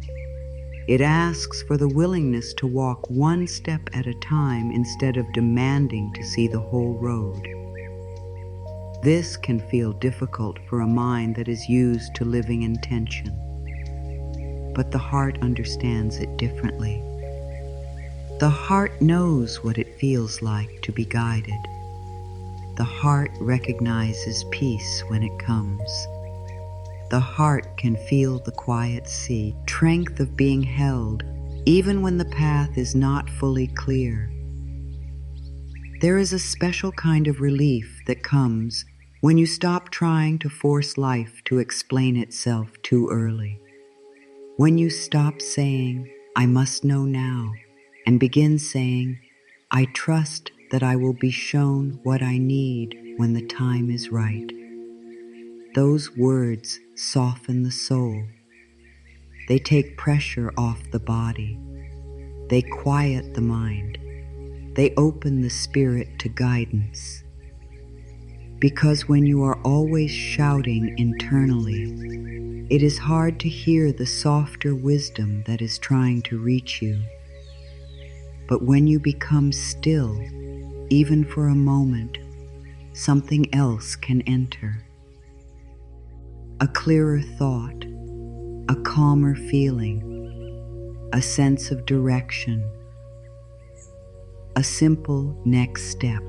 [SPEAKER 1] It asks for the willingness to walk one step at a time instead of demanding to see the whole road. This can feel difficult for a mind that is used to living in tension. But the heart understands it differently. The heart knows what it feels like to be guided. The heart recognizes peace when it comes. The heart can feel the quiet sea, strength of being held, even when the path is not fully clear. There is a special kind of relief that comes when you stop trying to force life to explain itself too early. When you stop saying, "I must know now," and begin saying, "I trust that I will be shown what I need when the time is right." Those words soften the soul. They take pressure off the body. They quiet the mind. They open the spirit to guidance. Because when you are always shouting internally, it is hard to hear the softer wisdom that is trying to reach you. But when you become still, even for a moment, something else can enter. A clearer thought, a calmer feeling, a sense of direction, a simple next step.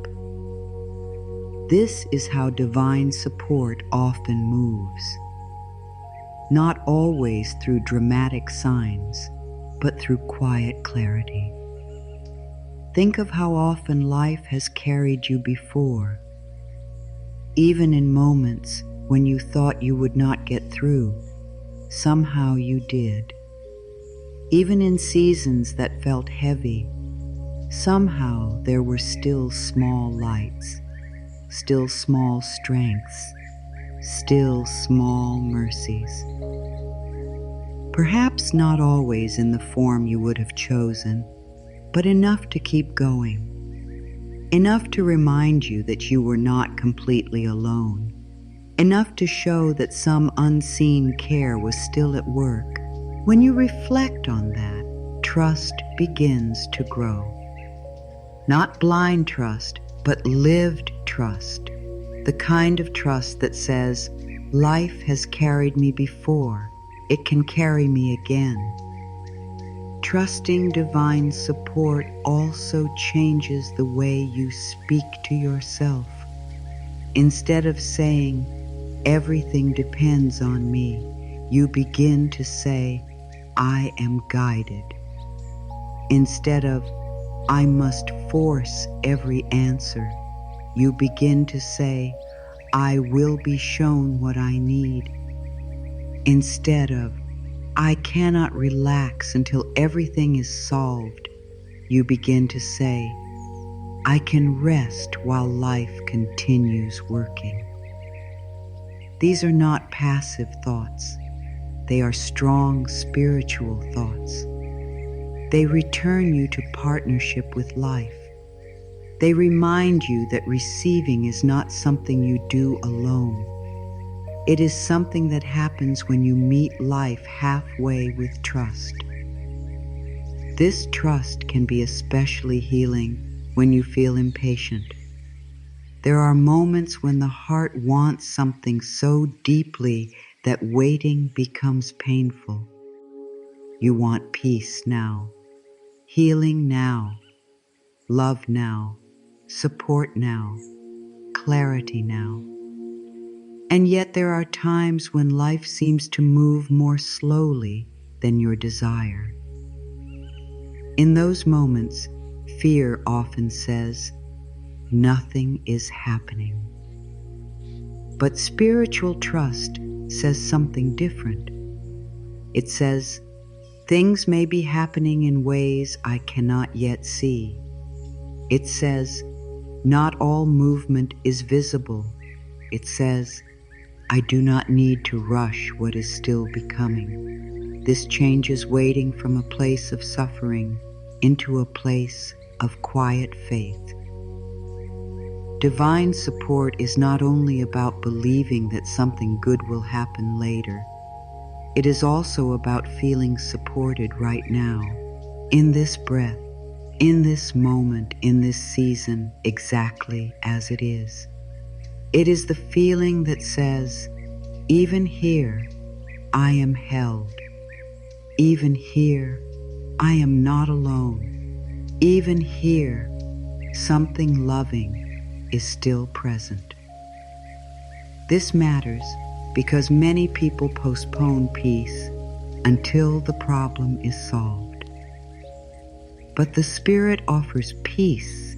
[SPEAKER 1] This is how divine support often moves. Not always through dramatic signs, but through quiet clarity. Think of how often life has carried you before, even in moments when you thought you would not get through. Somehow you did. Even in seasons that felt heavy, somehow there were still small lights, still small strengths, still small mercies. Perhaps not always in the form you would have chosen, but enough to keep going. Enough to remind you that you were not completely alone. Enough to show that some unseen care was still at work. When you reflect on that, trust begins to grow. Not blind trust, but lived trust. The kind of trust that says, life has carried me before, it can carry me again. Trusting divine support also changes the way you speak to yourself. Instead of saying, everything depends on me, you begin to say, I am guided. Instead of, I must force every answer, you begin to say, I will be shown what I need. Instead of, I cannot relax until everything is solved, you begin to say, I can rest while life continues working. These are not passive thoughts. They are strong spiritual thoughts. They return you to partnership with life. They remind you that receiving is not something you do alone. It is something that happens when you meet life halfway with trust. This trust can be especially healing when you feel impatient. There are moments when the heart wants something so deeply that waiting becomes painful. You want peace now, healing now, love now, support now, clarity now. And yet there are times when life seems to move more slowly than your desire. In those moments, fear often says, nothing is happening. But spiritual trust says something different. It says, things may be happening in ways I cannot yet see. It says, not all movement is visible. It says, I do not need to rush what is still becoming. This changes waiting from a place of suffering into a place of quiet faith. Divine support is not only about believing that something good will happen later. It is also about feeling supported right now, in this breath, in this moment, in this season, exactly as it is. It is the feeling that says, even here, I am held. Even here, I am not alone. Even here, something loving is still present. This matters because many people postpone peace until the problem is solved. But the Spirit offers peace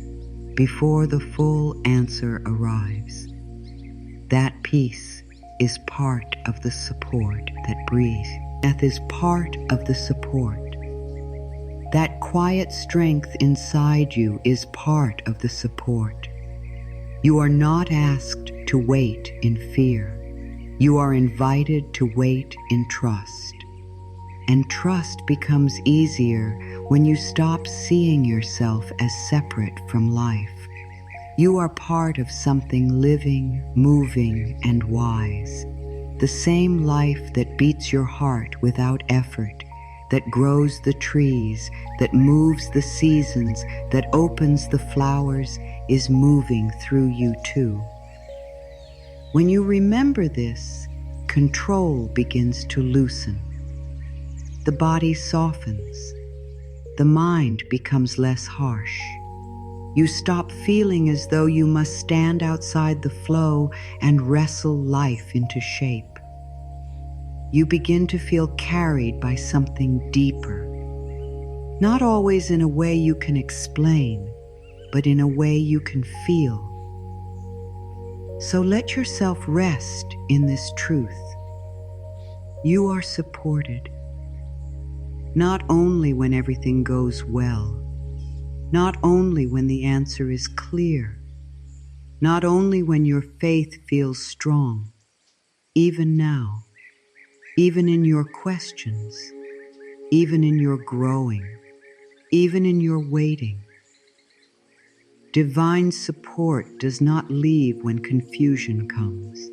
[SPEAKER 1] before the full answer arrives. That peace is part of the support that breathes. Death is part of the support. That quiet strength inside you is part of the support. You are not asked to wait in fear. You are invited to wait in trust. And trust becomes easier when you stop seeing yourself as separate from life. You are part of something living, moving, and wise. The same life that beats your heart without effort that grows the trees, that moves the seasons, that opens the flowers, is moving through you too. When you remember this, control begins to loosen. The body softens. The mind becomes less harsh. You stop feeling as though you must stand outside the flow and wrestle life into shape. You begin to feel carried by something deeper, not always in a way you can explain, but in a way you can feel. So let yourself rest in this truth. You are supported, not only when everything goes well, not only when the answer is clear, not only when your faith feels strong, even now, even in your questions, even in your growing, even in your waiting. Divine support does not leave when confusion comes.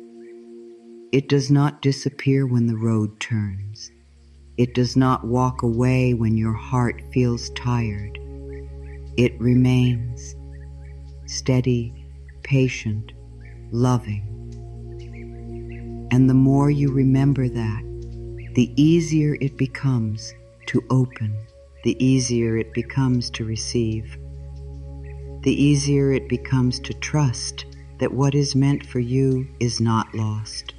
[SPEAKER 1] It does not disappear when the road turns. It does not walk away when your heart feels tired. It remains steady, patient, loving. And the more you remember that, the easier it becomes to open, the easier it becomes to receive, the easier it becomes to trust that what is meant for you is not lost.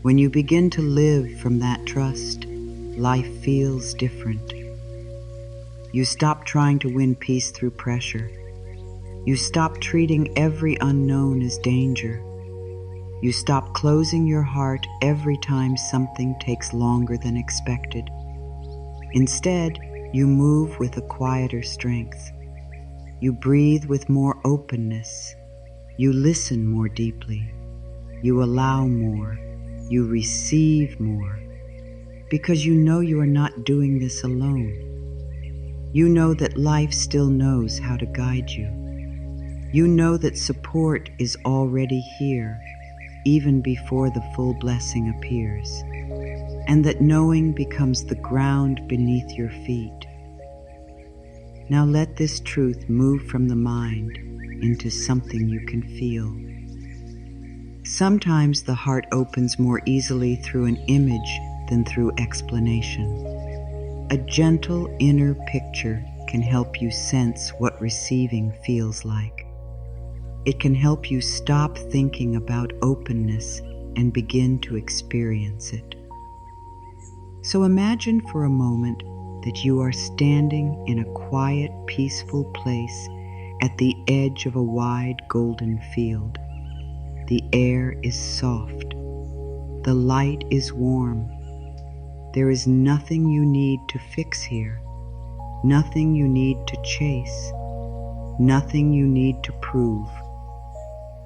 [SPEAKER 1] When you begin to live from that trust, life feels different. You stop trying to win peace through pressure. You stop treating every unknown as danger. You stop closing your heart every time something takes longer than expected. Instead, you move with a quieter strength. You breathe with more openness. You listen more deeply. You allow more. You receive more. Because you know you are not doing this alone. You know that life still knows how to guide you. You know that support is already here, even before the full blessing appears, and that knowing becomes the ground beneath your feet. Now let this truth move from the mind into something you can feel. Sometimes the heart opens more easily through an image than through explanation. A gentle inner picture can help you sense what receiving feels like. It can help you stop thinking about openness and begin to experience it. So imagine for a moment that you are standing in a quiet, peaceful place at the edge of a wide golden field. The air is soft. The light is warm. There is nothing you need to fix here, nothing you need to chase, nothing you need to prove.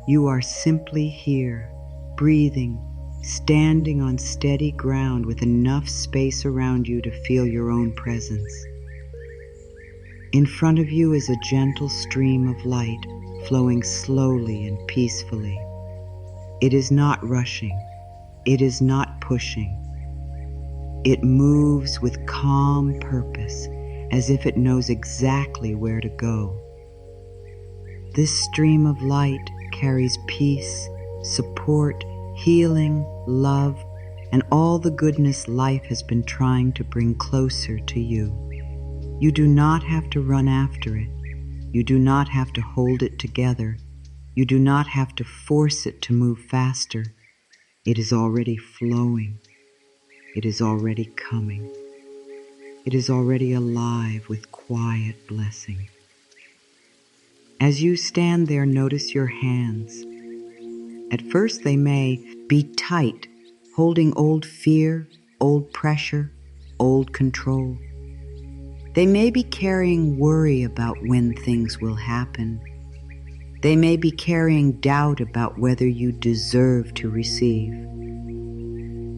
[SPEAKER 1] You are simply here, breathing, standing on steady ground with enough space around you to feel your own presence. In front of you is a gentle stream of light flowing slowly and peacefully. It is not rushing. It is not pushing. It moves with calm purpose, as if it knows exactly where to go. This stream of light carries peace, support, healing, love, and all the goodness life has been trying to bring closer to you. You do not have to run after it. You do not have to hold it together. You do not have to force it to move faster. It is already flowing. It is already coming. It is already alive with quiet blessing. As you stand there, notice your hands. At first they may be tight, holding old fear, old pressure, old control. They may be carrying worry about when things will happen. They may be carrying doubt about whether you deserve to receive.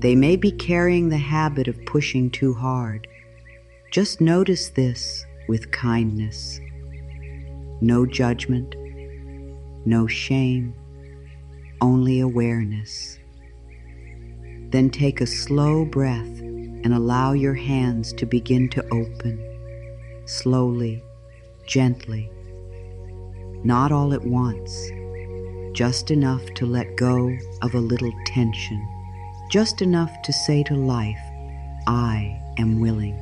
[SPEAKER 1] They may be carrying the habit of pushing too hard. Just notice this with kindness. No judgment, no shame, only awareness. Then take a slow breath and allow your hands to begin to open, slowly, gently, not all at once, just enough to let go of a little tension, just enough to say to life, I am willing.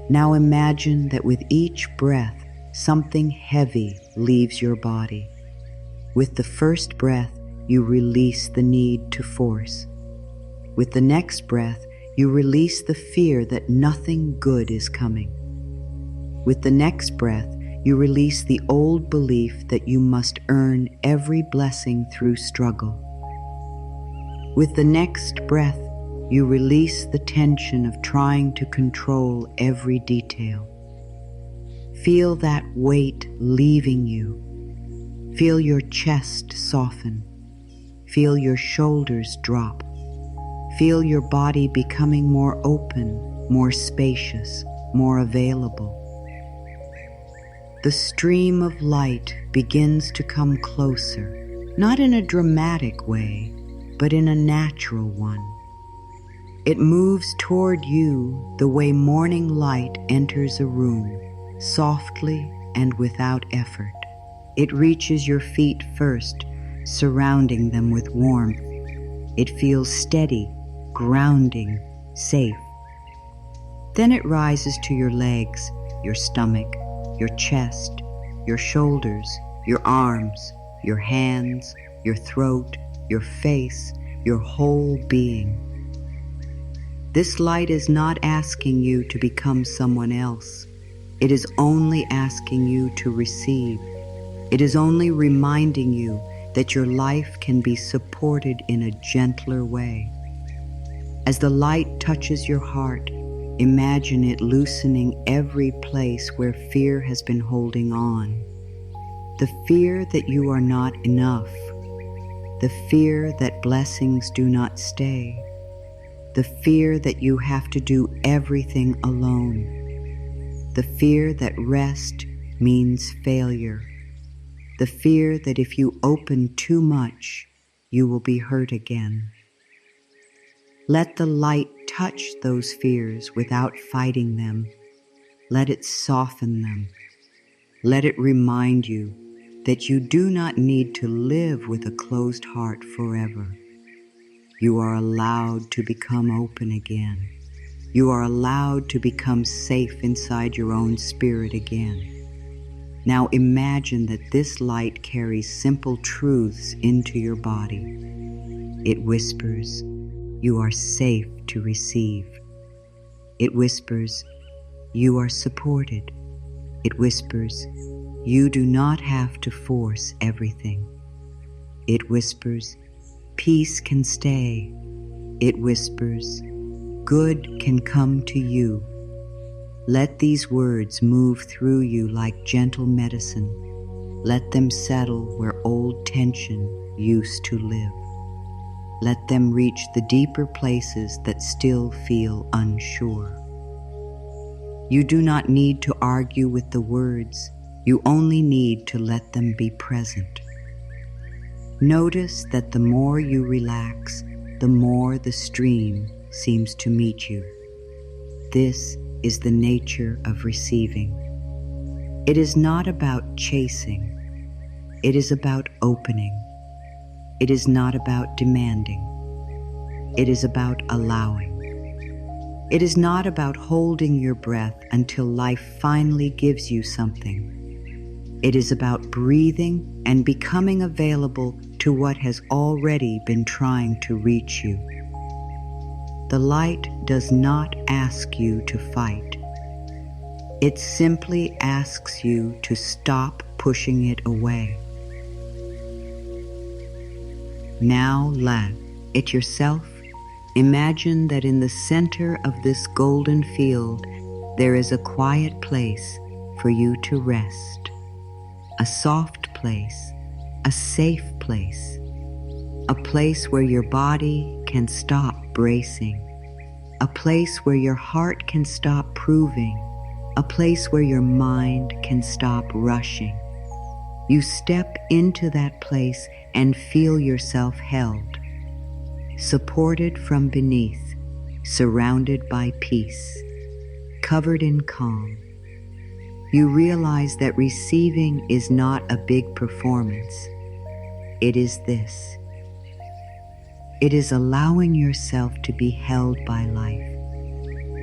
[SPEAKER 1] Now imagine that with each breath, something heavy leaves your body. With the first breath, you release the need to force. With the next breath, you release the fear that nothing good is coming. With the next breath, you release the old belief that you must earn every blessing through struggle. With the next breath, you release the tension of trying to control every detail. Feel that weight leaving you. Feel your chest soften. Feel your shoulders drop. Feel your body becoming more open, more spacious, more available. The stream of light begins to come closer, not in a dramatic way, but in a natural one. It moves toward you the way morning light enters a room, softly and without effort. It reaches your feet first, surrounding them with warmth. It feels steady, grounding, safe. Then it rises to your legs, your stomach, your chest, your shoulders, your arms, your hands, your throat, your face, your whole being. This light is not asking you to become someone else. It is only asking you to receive. It is only reminding you that your life can be supported in a gentler way. As the light touches your heart, imagine it loosening every place where fear has been holding on. The fear that you are not enough. The fear that blessings do not stay. The fear that you have to do everything alone. The fear that rest means failure. The fear that if you open too much, you will be hurt again. Let the light touch those fears without fighting them. Let it soften them. Let it remind you that you do not need to live with a closed heart forever. You are allowed to become open again. You are allowed to become safe inside your own spirit again. Now imagine that this light carries simple truths into your body. It whispers, you are safe to receive. It whispers, you are supported. It whispers, you do not have to force everything. It whispers, peace can stay. It whispers, good can come to you. Let these words move through you like gentle medicine. Let them settle where old tension used to live. Let them reach the deeper places that still feel unsure. You do not need to argue with the words. You only need to let them be present. Notice that the more you relax, the more the stream seems to meet you. This is the nature of receiving. It is not about chasing. It is about opening. It is not about demanding. It is about allowing. It is not about holding your breath until life finally gives you something. It is about breathing and becoming available to what has already been trying to reach you. The light does not ask you to fight. It simply asks you to stop pushing it away. Now laugh at yourself. Imagine that in the center of this golden field, there is a quiet place for you to rest. A soft place, a safe place, a place where your body can stop bracing, a place where your heart can stop proving, a place where your mind can stop rushing. You step into that place and feel yourself held, supported from beneath, surrounded by peace, covered in calm. You realize that receiving is not a big performance. It is this. It is allowing yourself to be held by life.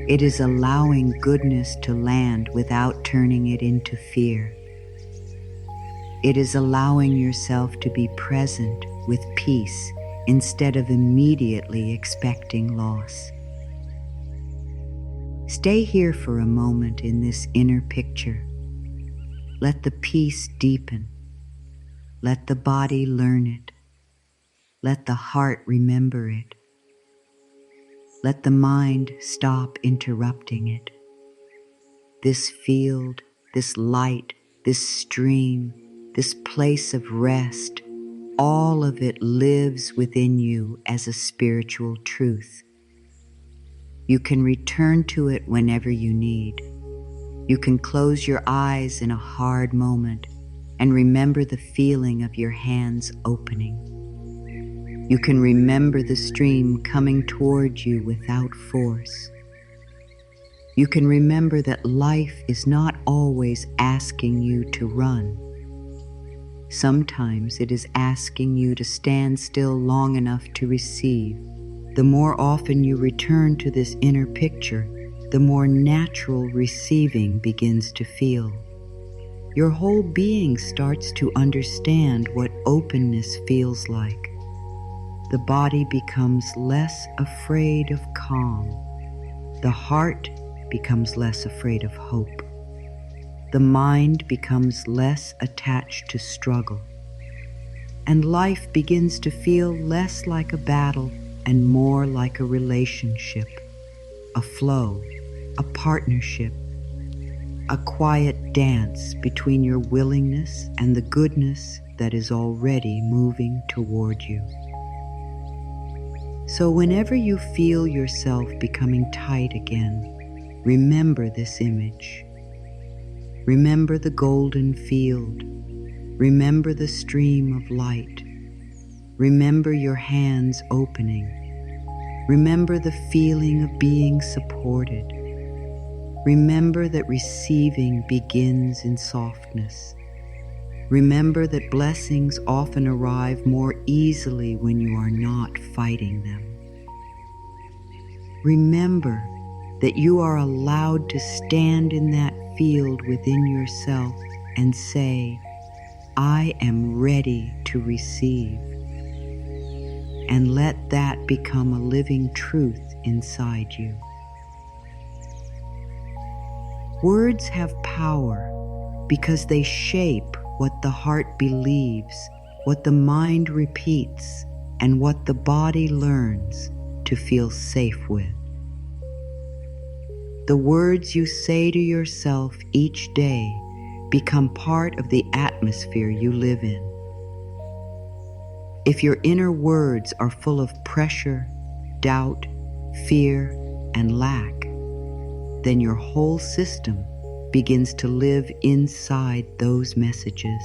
[SPEAKER 1] It is allowing goodness to land without turning it into fear. It is allowing yourself to be present with peace instead of immediately expecting loss. Stay here for a moment in this inner picture. Let the peace deepen. Let the body learn it. Let the heart remember it. Let the mind stop interrupting it. This field, this light, this stream, this place of rest, all of it lives within you as a spiritual truth. You can return to it whenever you need. You can close your eyes in a hard moment and remember the feeling of your hands opening. You can remember the stream coming toward you without force. You can remember that life is not always asking you to run. Sometimes it is asking you to stand still long enough to receive. The more often you return to this inner picture, the more natural receiving begins to feel. Your whole being starts to understand what openness feels like. The body becomes less afraid of calm. The heart becomes less afraid of hope. The mind becomes less attached to struggle. And life begins to feel less like a battle and more like a relationship, a flow, a partnership, a quiet dance between your willingness and the goodness that is already moving toward you. So whenever you feel yourself becoming tight again, remember this image. Remember the golden field. Remember the stream of light. Remember your hands opening. Remember the feeling of being supported. Remember that receiving begins in softness. Remember that blessings often arrive more easily when you are not fighting them. Remember that you are allowed to stand in that field within yourself and say, I am ready to receive. And let that become a living truth inside you. Words have power because they shape what the heart believes, what the mind repeats, and what the body learns to feel safe with. The words you say to yourself each day become part of the atmosphere you live in. If your inner words are full of pressure, doubt, fear, and lack, then your whole system begins to live inside those messages.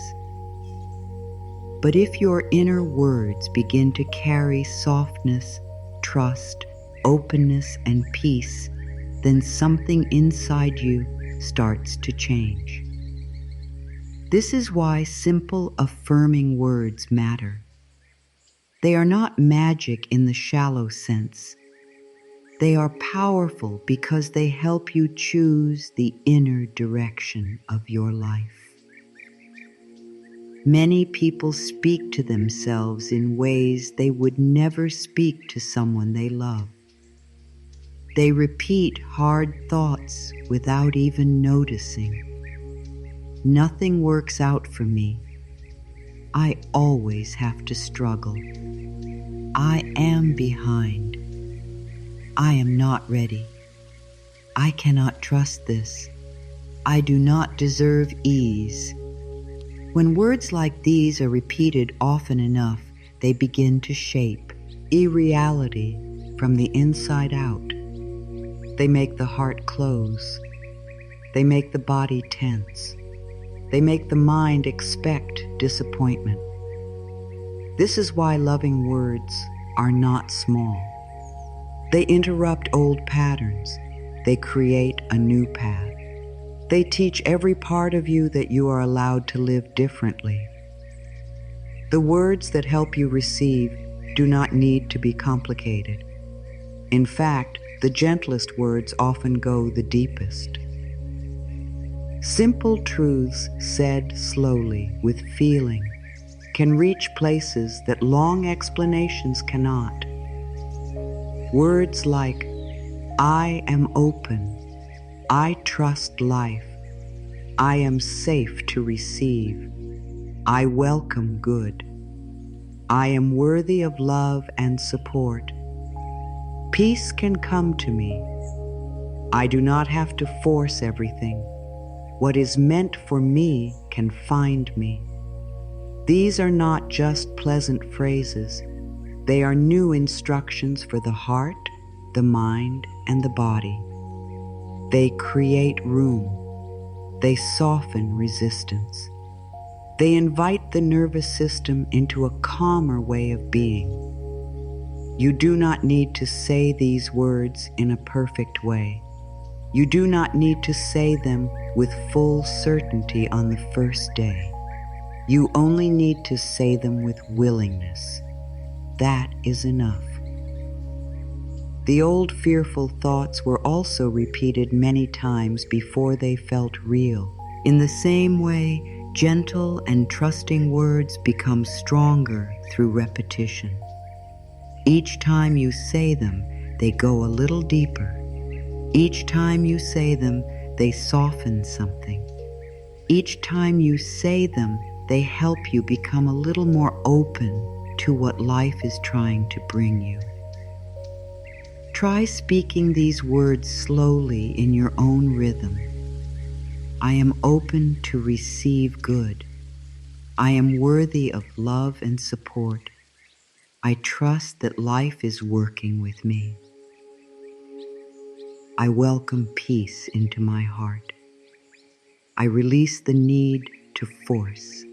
[SPEAKER 1] But if your inner words begin to carry softness, trust, openness, and peace, then something inside you starts to change. This is why simple, affirming words matter. They are not magic in the shallow sense. They are powerful because they help you choose the inner direction of your life. Many people speak to themselves in ways they would never speak to someone they love. They repeat hard thoughts without even noticing. Nothing works out for me. I always have to struggle. I am behind. I am not ready. I cannot trust this. I do not deserve ease. When words like these are repeated often enough, they begin to shape irreality from the inside out. They make the heart close. They make the body tense. They make the mind expect disappointment. This is why loving words are not small. They interrupt old patterns. They create a new path. They teach every part of you that you are allowed to live differently. The words that help you receive do not need to be complicated. In fact, the gentlest words often go the deepest. Simple truths said slowly with feeling can reach places that long explanations cannot. Words like, I am open, I trust life, I am safe to receive, I welcome good, I am worthy of love and support. Peace can come to me. I do not have to force everything. What is meant for me can find me. These are not just pleasant phrases. They are new instructions for the heart, the mind, and the body. They create room. They soften resistance. They invite the nervous system into a calmer way of being. You do not need to say these words in a perfect way. You do not need to say them with full certainty on the first day. You only need to say them with willingness. That is enough. The old fearful thoughts were also repeated many times before they felt real. In the same way, gentle and trusting words become stronger through repetition. Each time you say them, they go a little deeper. Each time you say them, they soften something. Each time you say them, they help you become a little more open to what life is trying to bring you. Try speaking these words slowly in your own rhythm. I am open to receive good. I am worthy of love and support. I trust that life is working with me. I welcome peace into my heart. I release the need to force.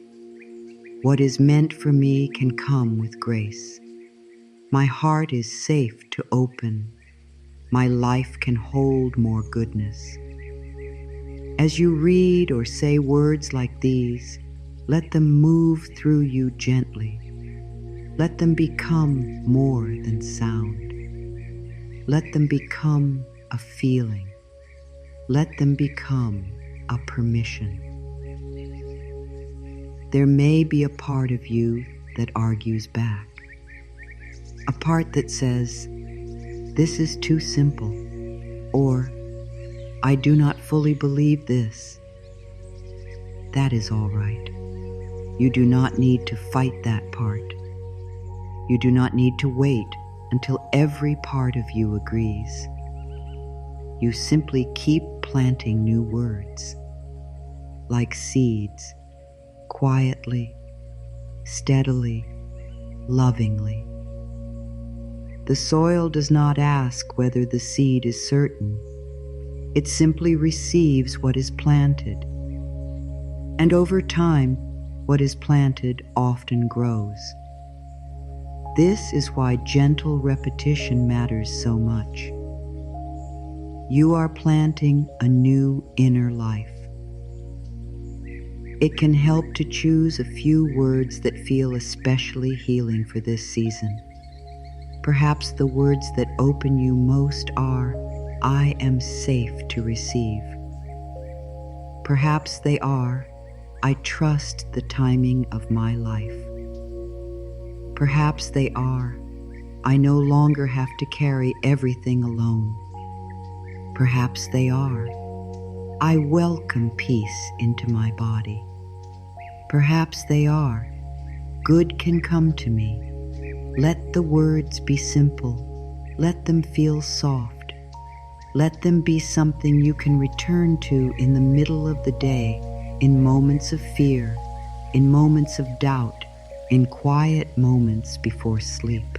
[SPEAKER 1] What is meant for me can come with grace. My heart is safe to open. My life can hold more goodness. As you read or say words like these, let them move through you gently. Let them become more than sound. Let them become a feeling. Let them become a permission. There may be a part of you that argues back. A part that says, this is too simple, or I do not fully believe this. That is all right. You do not need to fight that part. You do not need to wait until every part of you agrees. You simply keep planting new words, like seeds, quietly, steadily, lovingly. The soil does not ask whether the seed is certain. It simply receives what is planted. And over time, what is planted often grows. This is why gentle repetition matters so much. You are planting a new inner life. It can help to choose a few words that feel especially healing for this season. Perhaps the words that open you most are, I am safe to receive. Perhaps they are, I trust the timing of my life. Perhaps they are, I no longer have to carry everything alone. Perhaps they are, I welcome peace into my body. Perhaps they are, good can come to me. Let the words be simple. Let them feel soft. Let them be something you can return to in the middle of the day, in moments of fear, in moments of doubt, in quiet moments before sleep.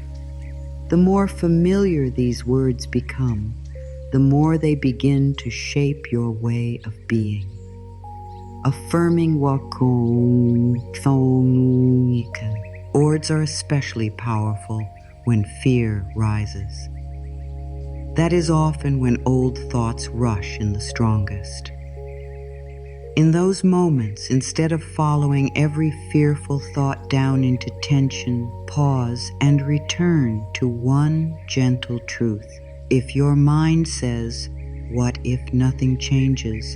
[SPEAKER 1] The more familiar these words become, the more they begin to shape your way of being. Affirming words are especially powerful when fear rises. That is often when old thoughts rush in the strongest. In those moments, instead of following every fearful thought down into tension, pause and return to one gentle truth. If your mind says, "What if nothing changes?"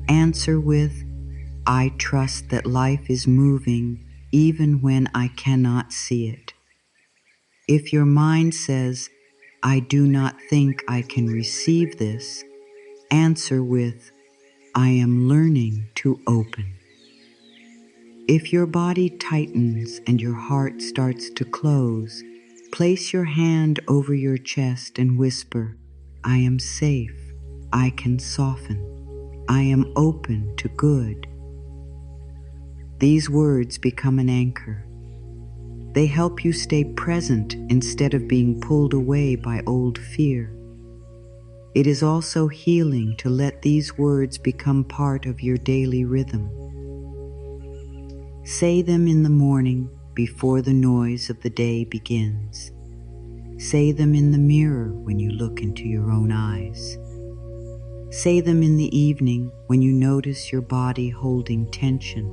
[SPEAKER 1] answer with, "I trust that life is moving even when I cannot see it." If your mind says, "I do not think I can receive this," answer with, "I am learning to open." If your body tightens and your heart starts to close, place your hand over your chest and whisper, "I am safe. I can soften. I am open to good." These words become an anchor. They help you stay present instead of being pulled away by old fear. It is also healing to let these words become part of your daily rhythm. Say them in the morning before the noise of the day begins. Say them in the mirror when you look into your own eyes. Say them in the evening when you notice your body holding tension.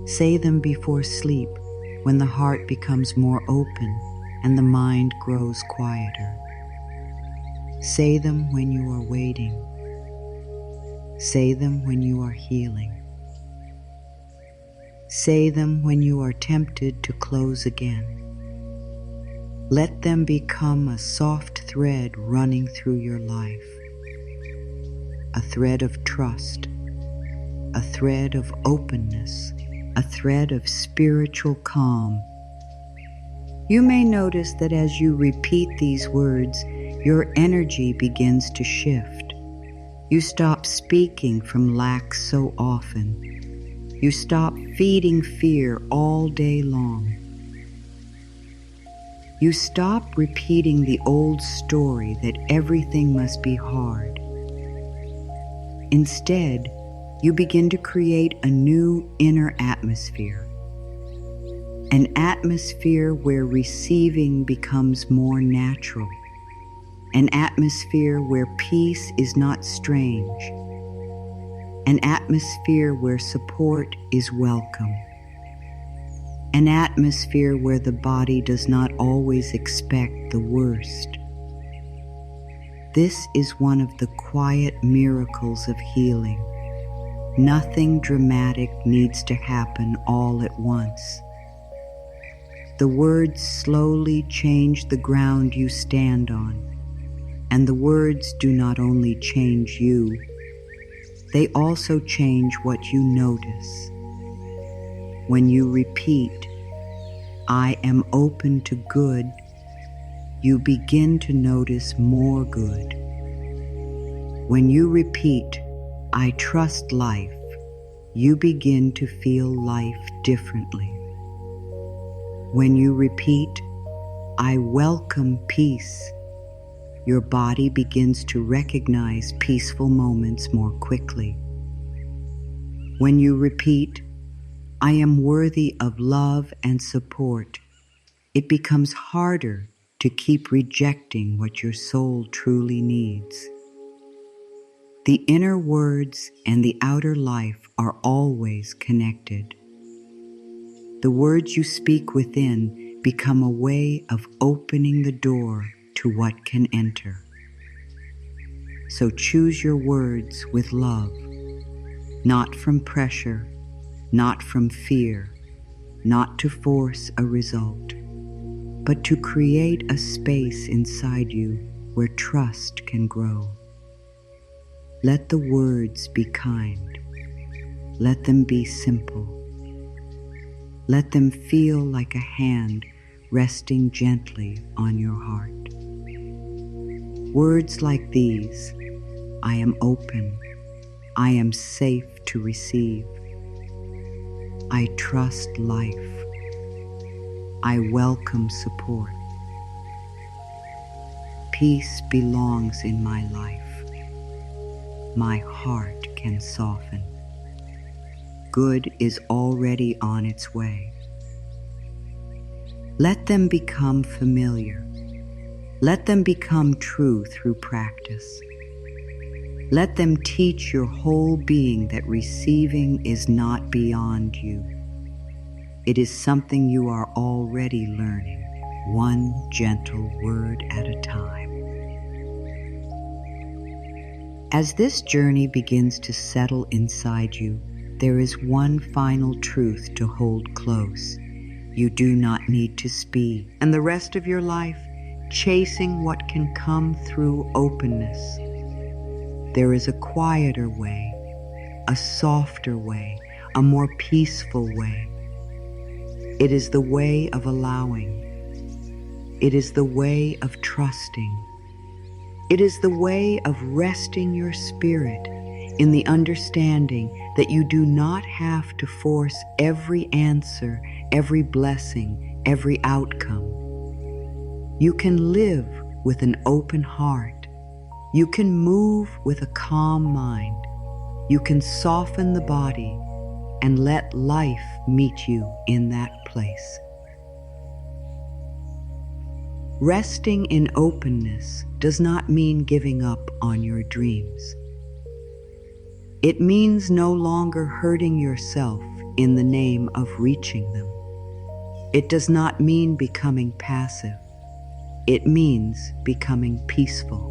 [SPEAKER 1] Say them before sleep when the heart becomes more open and the mind grows quieter. Say them when you are waiting. Say them when you are healing. Say them when you are tempted to close again. Let them become a soft thread running through your life. A thread of trust, a thread of openness, a thread of spiritual calm. You may notice that as you repeat these words, your energy begins to shift. You stop speaking from lack so often. You stop feeding fear all day long. You stop repeating the old story that everything must be hard. Instead, you begin to create a new inner atmosphere. An atmosphere where receiving becomes more natural. An atmosphere where peace is not strange. An atmosphere where support is welcome. An atmosphere where the body does not always expect the worst. This is one of the quiet miracles of healing. Nothing dramatic needs to happen all at once. The words slowly change the ground you stand on. And the words do not only change you, they also change what you notice. When you repeat, "I am open to good," you begin to notice more good. When you repeat, "I trust life," you begin to feel life differently. When you repeat, "I welcome peace," your body begins to recognize peaceful moments more quickly. When you repeat, "I am worthy of love and support," it becomes harder to keep rejecting what your soul truly needs. The inner words and the outer life are always connected. The words you speak within become a way of opening the door to what can enter. So choose your words with love, not from pressure, not from fear, not to force a result, but to create a space inside you where trust can grow. Let the words be kind. Let them be simple. Let them feel like a hand resting gently on your heart. Words like these, "I am open," "I am safe to receive," "I trust life," "I welcome support," "Peace belongs in my life," "My heart can soften," "Good is already on its way." Let them become familiar. Let them become true through practice. Let them teach your whole being that receiving is not beyond you. It is something you are already learning, one gentle word at a time. As this journey begins to settle inside you, there is one final truth to hold close. You do not need to speed, and the rest of your life chasing what can come through openness. There is a quieter way, a softer way, a more peaceful way. It is the way of allowing. It is the way of trusting. It is the way of resting your spirit in the understanding that you do not have to force every answer, every blessing, every outcome. You can live with an open heart. You can move with a calm mind. You can soften the body and let life meet you in that place. Resting in openness does not mean giving up on your dreams. It means no longer hurting yourself in the name of reaching them. It does not mean becoming passive. It means becoming peaceful.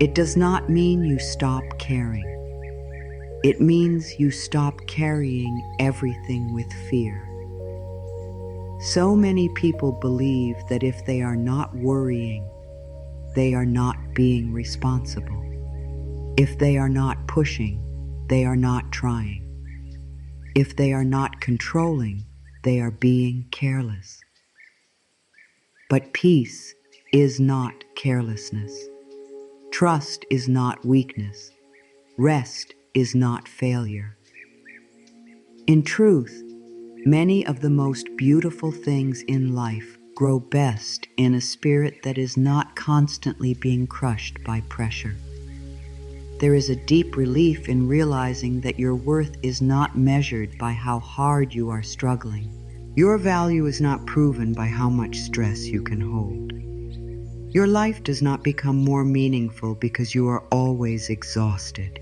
[SPEAKER 1] It does not mean you stop caring. It means you stop carrying everything with fear. So many people believe that if they are not worrying, they are not being responsible. If they are not pushing, they are not trying. If they are not controlling, they are being careless. But peace is not carelessness. Trust is not weakness. Rest is not failure. In truth, many of the most beautiful things in life grow best in a spirit that is not constantly being crushed by pressure. There is a deep relief in realizing that your worth is not measured by how hard you are struggling. Your value is not proven by how much stress you can hold. Your life does not become more meaningful because you are always exhausted.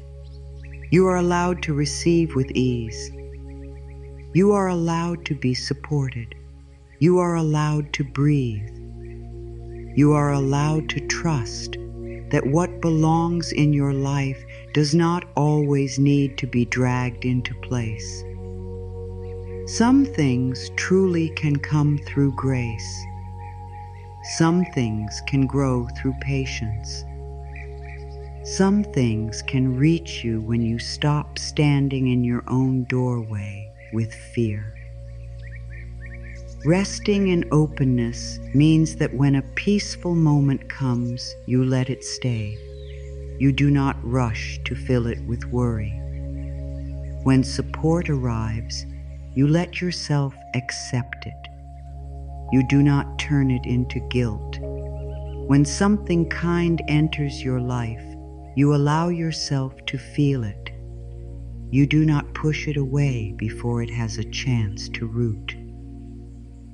[SPEAKER 1] You are allowed to receive with ease. You are allowed to be supported. You are allowed to breathe. You are allowed to trust that what belongs in your life does not always need to be dragged into place. Some things truly can come through grace. Some things can grow through patience. Some things can reach you when you stop standing in your own doorway with fear. Resting in openness means that when a peaceful moment comes, you let it stay. You do not rush to fill it with worry. When support arrives, you let yourself accept it. You do not turn it into guilt. When something kind enters your life, you allow yourself to feel it. You do not push it away before it has a chance to root.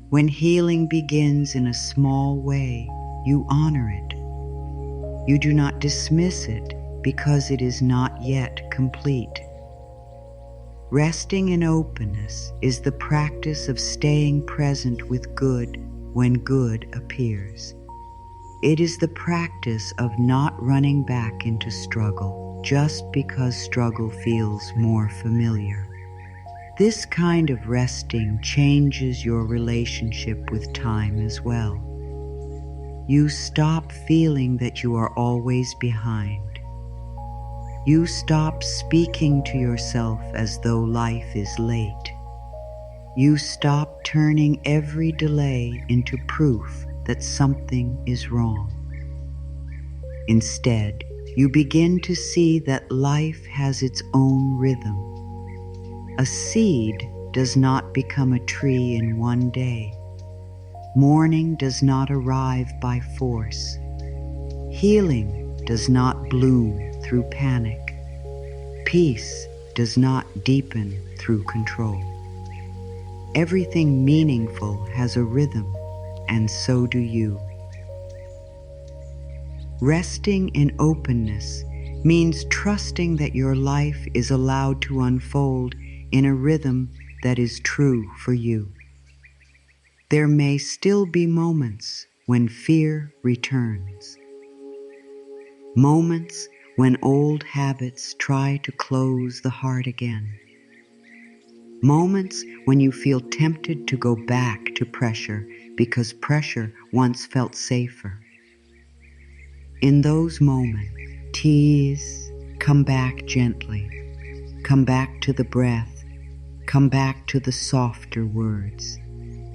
[SPEAKER 1] When healing begins in a small way, you honor it. You do not dismiss it because it is not yet complete. Resting in openness is the practice of staying present with good when good appears. It is the practice of not running back into struggle just because struggle feels more familiar. This kind of resting changes your relationship with time as well. You stop feeling that you are always behind. You stop speaking to yourself as though life is late. You stop turning every delay into proof that something is wrong. Instead, you begin to see that life has its own rhythm. A seed does not become a tree in one day. Morning does not arrive by force. Healing does not bloom through panic. Peace does not deepen through control. Everything meaningful has a rhythm, and so do you. Resting in openness means trusting that your life is allowed to unfold in a rhythm that is true for you. There may still be moments when fear returns, moments when old habits try to close the heart again, moments when you feel tempted to go back to pressure because pressure once felt safer. In those moments, tease, come back gently, come back to the breath, come back to the softer words,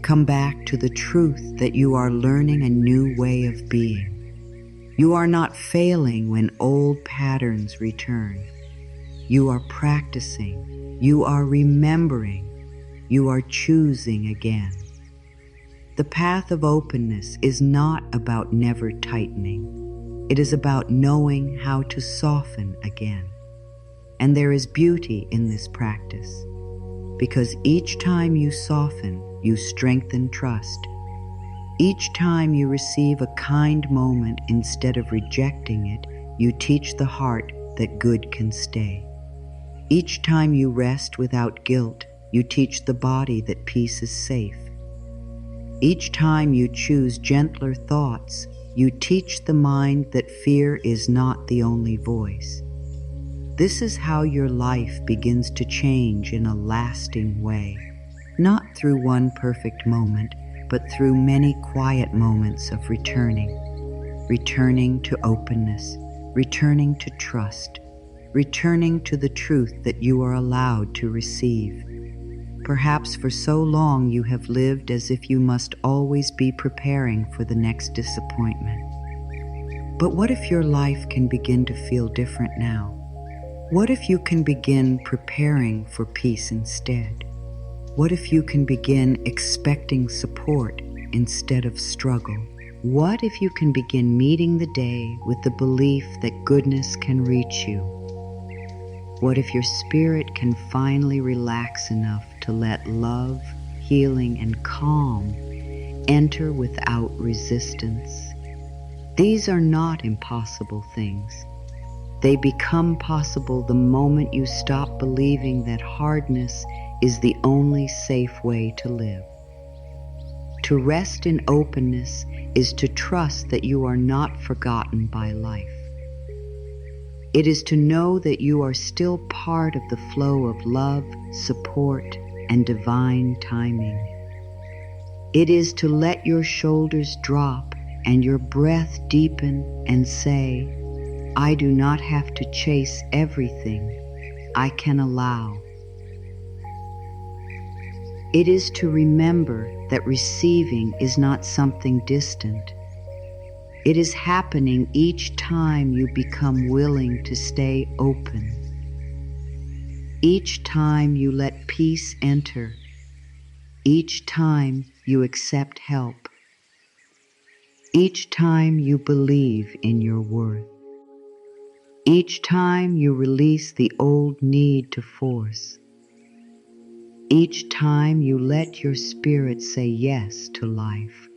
[SPEAKER 1] come back to the truth that you are learning a new way of being. You are not failing when old patterns return. You are practicing, you are remembering, you are choosing again. The path of openness is not about never tightening. It is about knowing how to soften again. And there is beauty in this practice, because each time you soften, you strengthen trust. Each time you receive a kind moment instead of rejecting it, you teach the heart that good can stay. Each time you rest without guilt, you teach the body that peace is safe. Each time you choose gentler thoughts, you teach the mind that fear is not the only voice. This is how your life begins to change in a lasting way, not through one perfect moment, but through many quiet moments of returning to openness, returning to trust, returning to the truth that you are allowed to receive. Perhaps for so long you have lived as if you must always be preparing for the next disappointment. But what if your life can begin to feel different now? What if you can begin preparing for peace instead? What if you can begin expecting support instead of struggle? What if you can begin meeting the day with the belief that goodness can reach you? What if your spirit can finally relax enough to let love, healing, and calm enter without resistance? These are not impossible things. They become possible the moment you stop believing that hardness is the only safe way to live. To rest in openness is to trust that you are not forgotten by life. It is to know that you are still part of the flow of love, support, and divine timing. It is to let your shoulders drop and your breath deepen and say, I do not have to chase everything. I can allow. It is to remember that receiving is not something distant. It is happening each time you become willing to stay open. Each time you let peace enter. Each time you accept help. Each time you believe in your worth. Each time you release the old need to force. Each time you let your spirit say yes to life.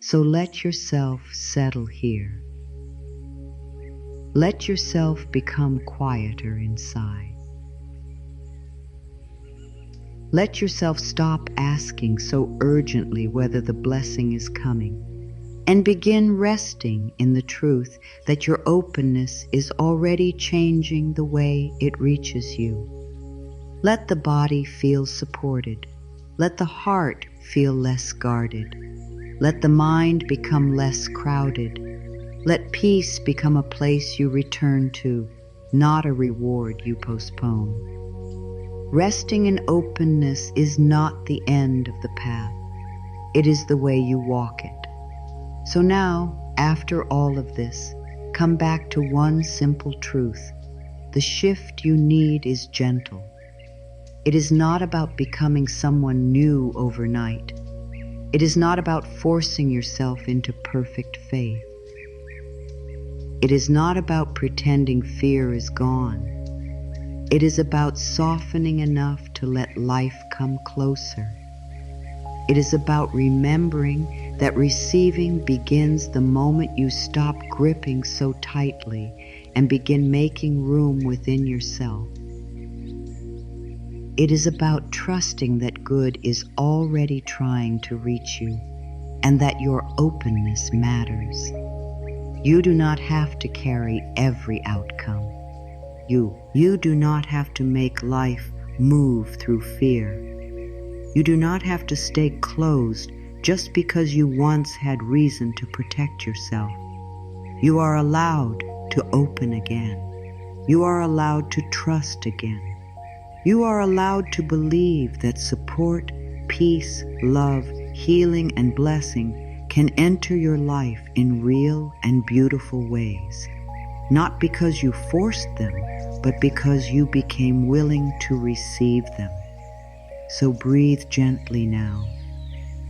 [SPEAKER 1] So let yourself settle here. Let yourself become quieter inside. Let yourself stop asking so urgently whether the blessing is coming, and begin resting in the truth that your openness is already changing the way it reaches you. Let the body feel supported. Let the heart feel less guarded. Let the mind become less crowded. Let peace become a place you return to, not a reward you postpone. Resting in openness is not the end of the path. It is the way you walk it. So now, after all of this, come back to one simple truth. The shift you need is gentle. It is not about becoming someone new overnight. It is not about forcing yourself into perfect faith. It is not about pretending fear is gone. It is about softening enough to let life come closer. It is about remembering that receiving begins the moment you stop gripping so tightly and begin making room within yourself. It is about trusting that good is already trying to reach you and that your openness matters. You do not have to carry every outcome. You do not have to make life move through fear. You do not have to stay closed just because you once had reason to protect yourself. You are allowed to open again. You are allowed to trust again. You are allowed to believe that support, peace, love, healing, and blessing can enter your life in real and beautiful ways, not because you forced them, but because you became willing to receive them. So breathe gently now.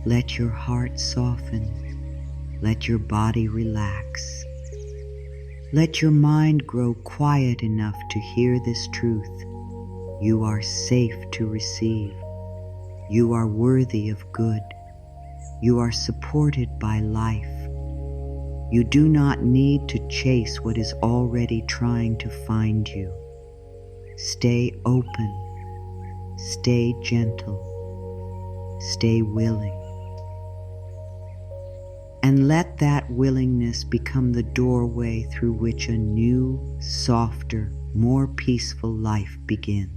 [SPEAKER 1] Let your heart soften. Let your body relax. Let your mind grow quiet enough to hear this truth. You are safe to receive. You are worthy of good. You are supported by life. You do not need to chase what is already trying to find you. Stay open. Stay gentle. Stay willing. And let that willingness become the doorway through which a new, softer, more peaceful life begins.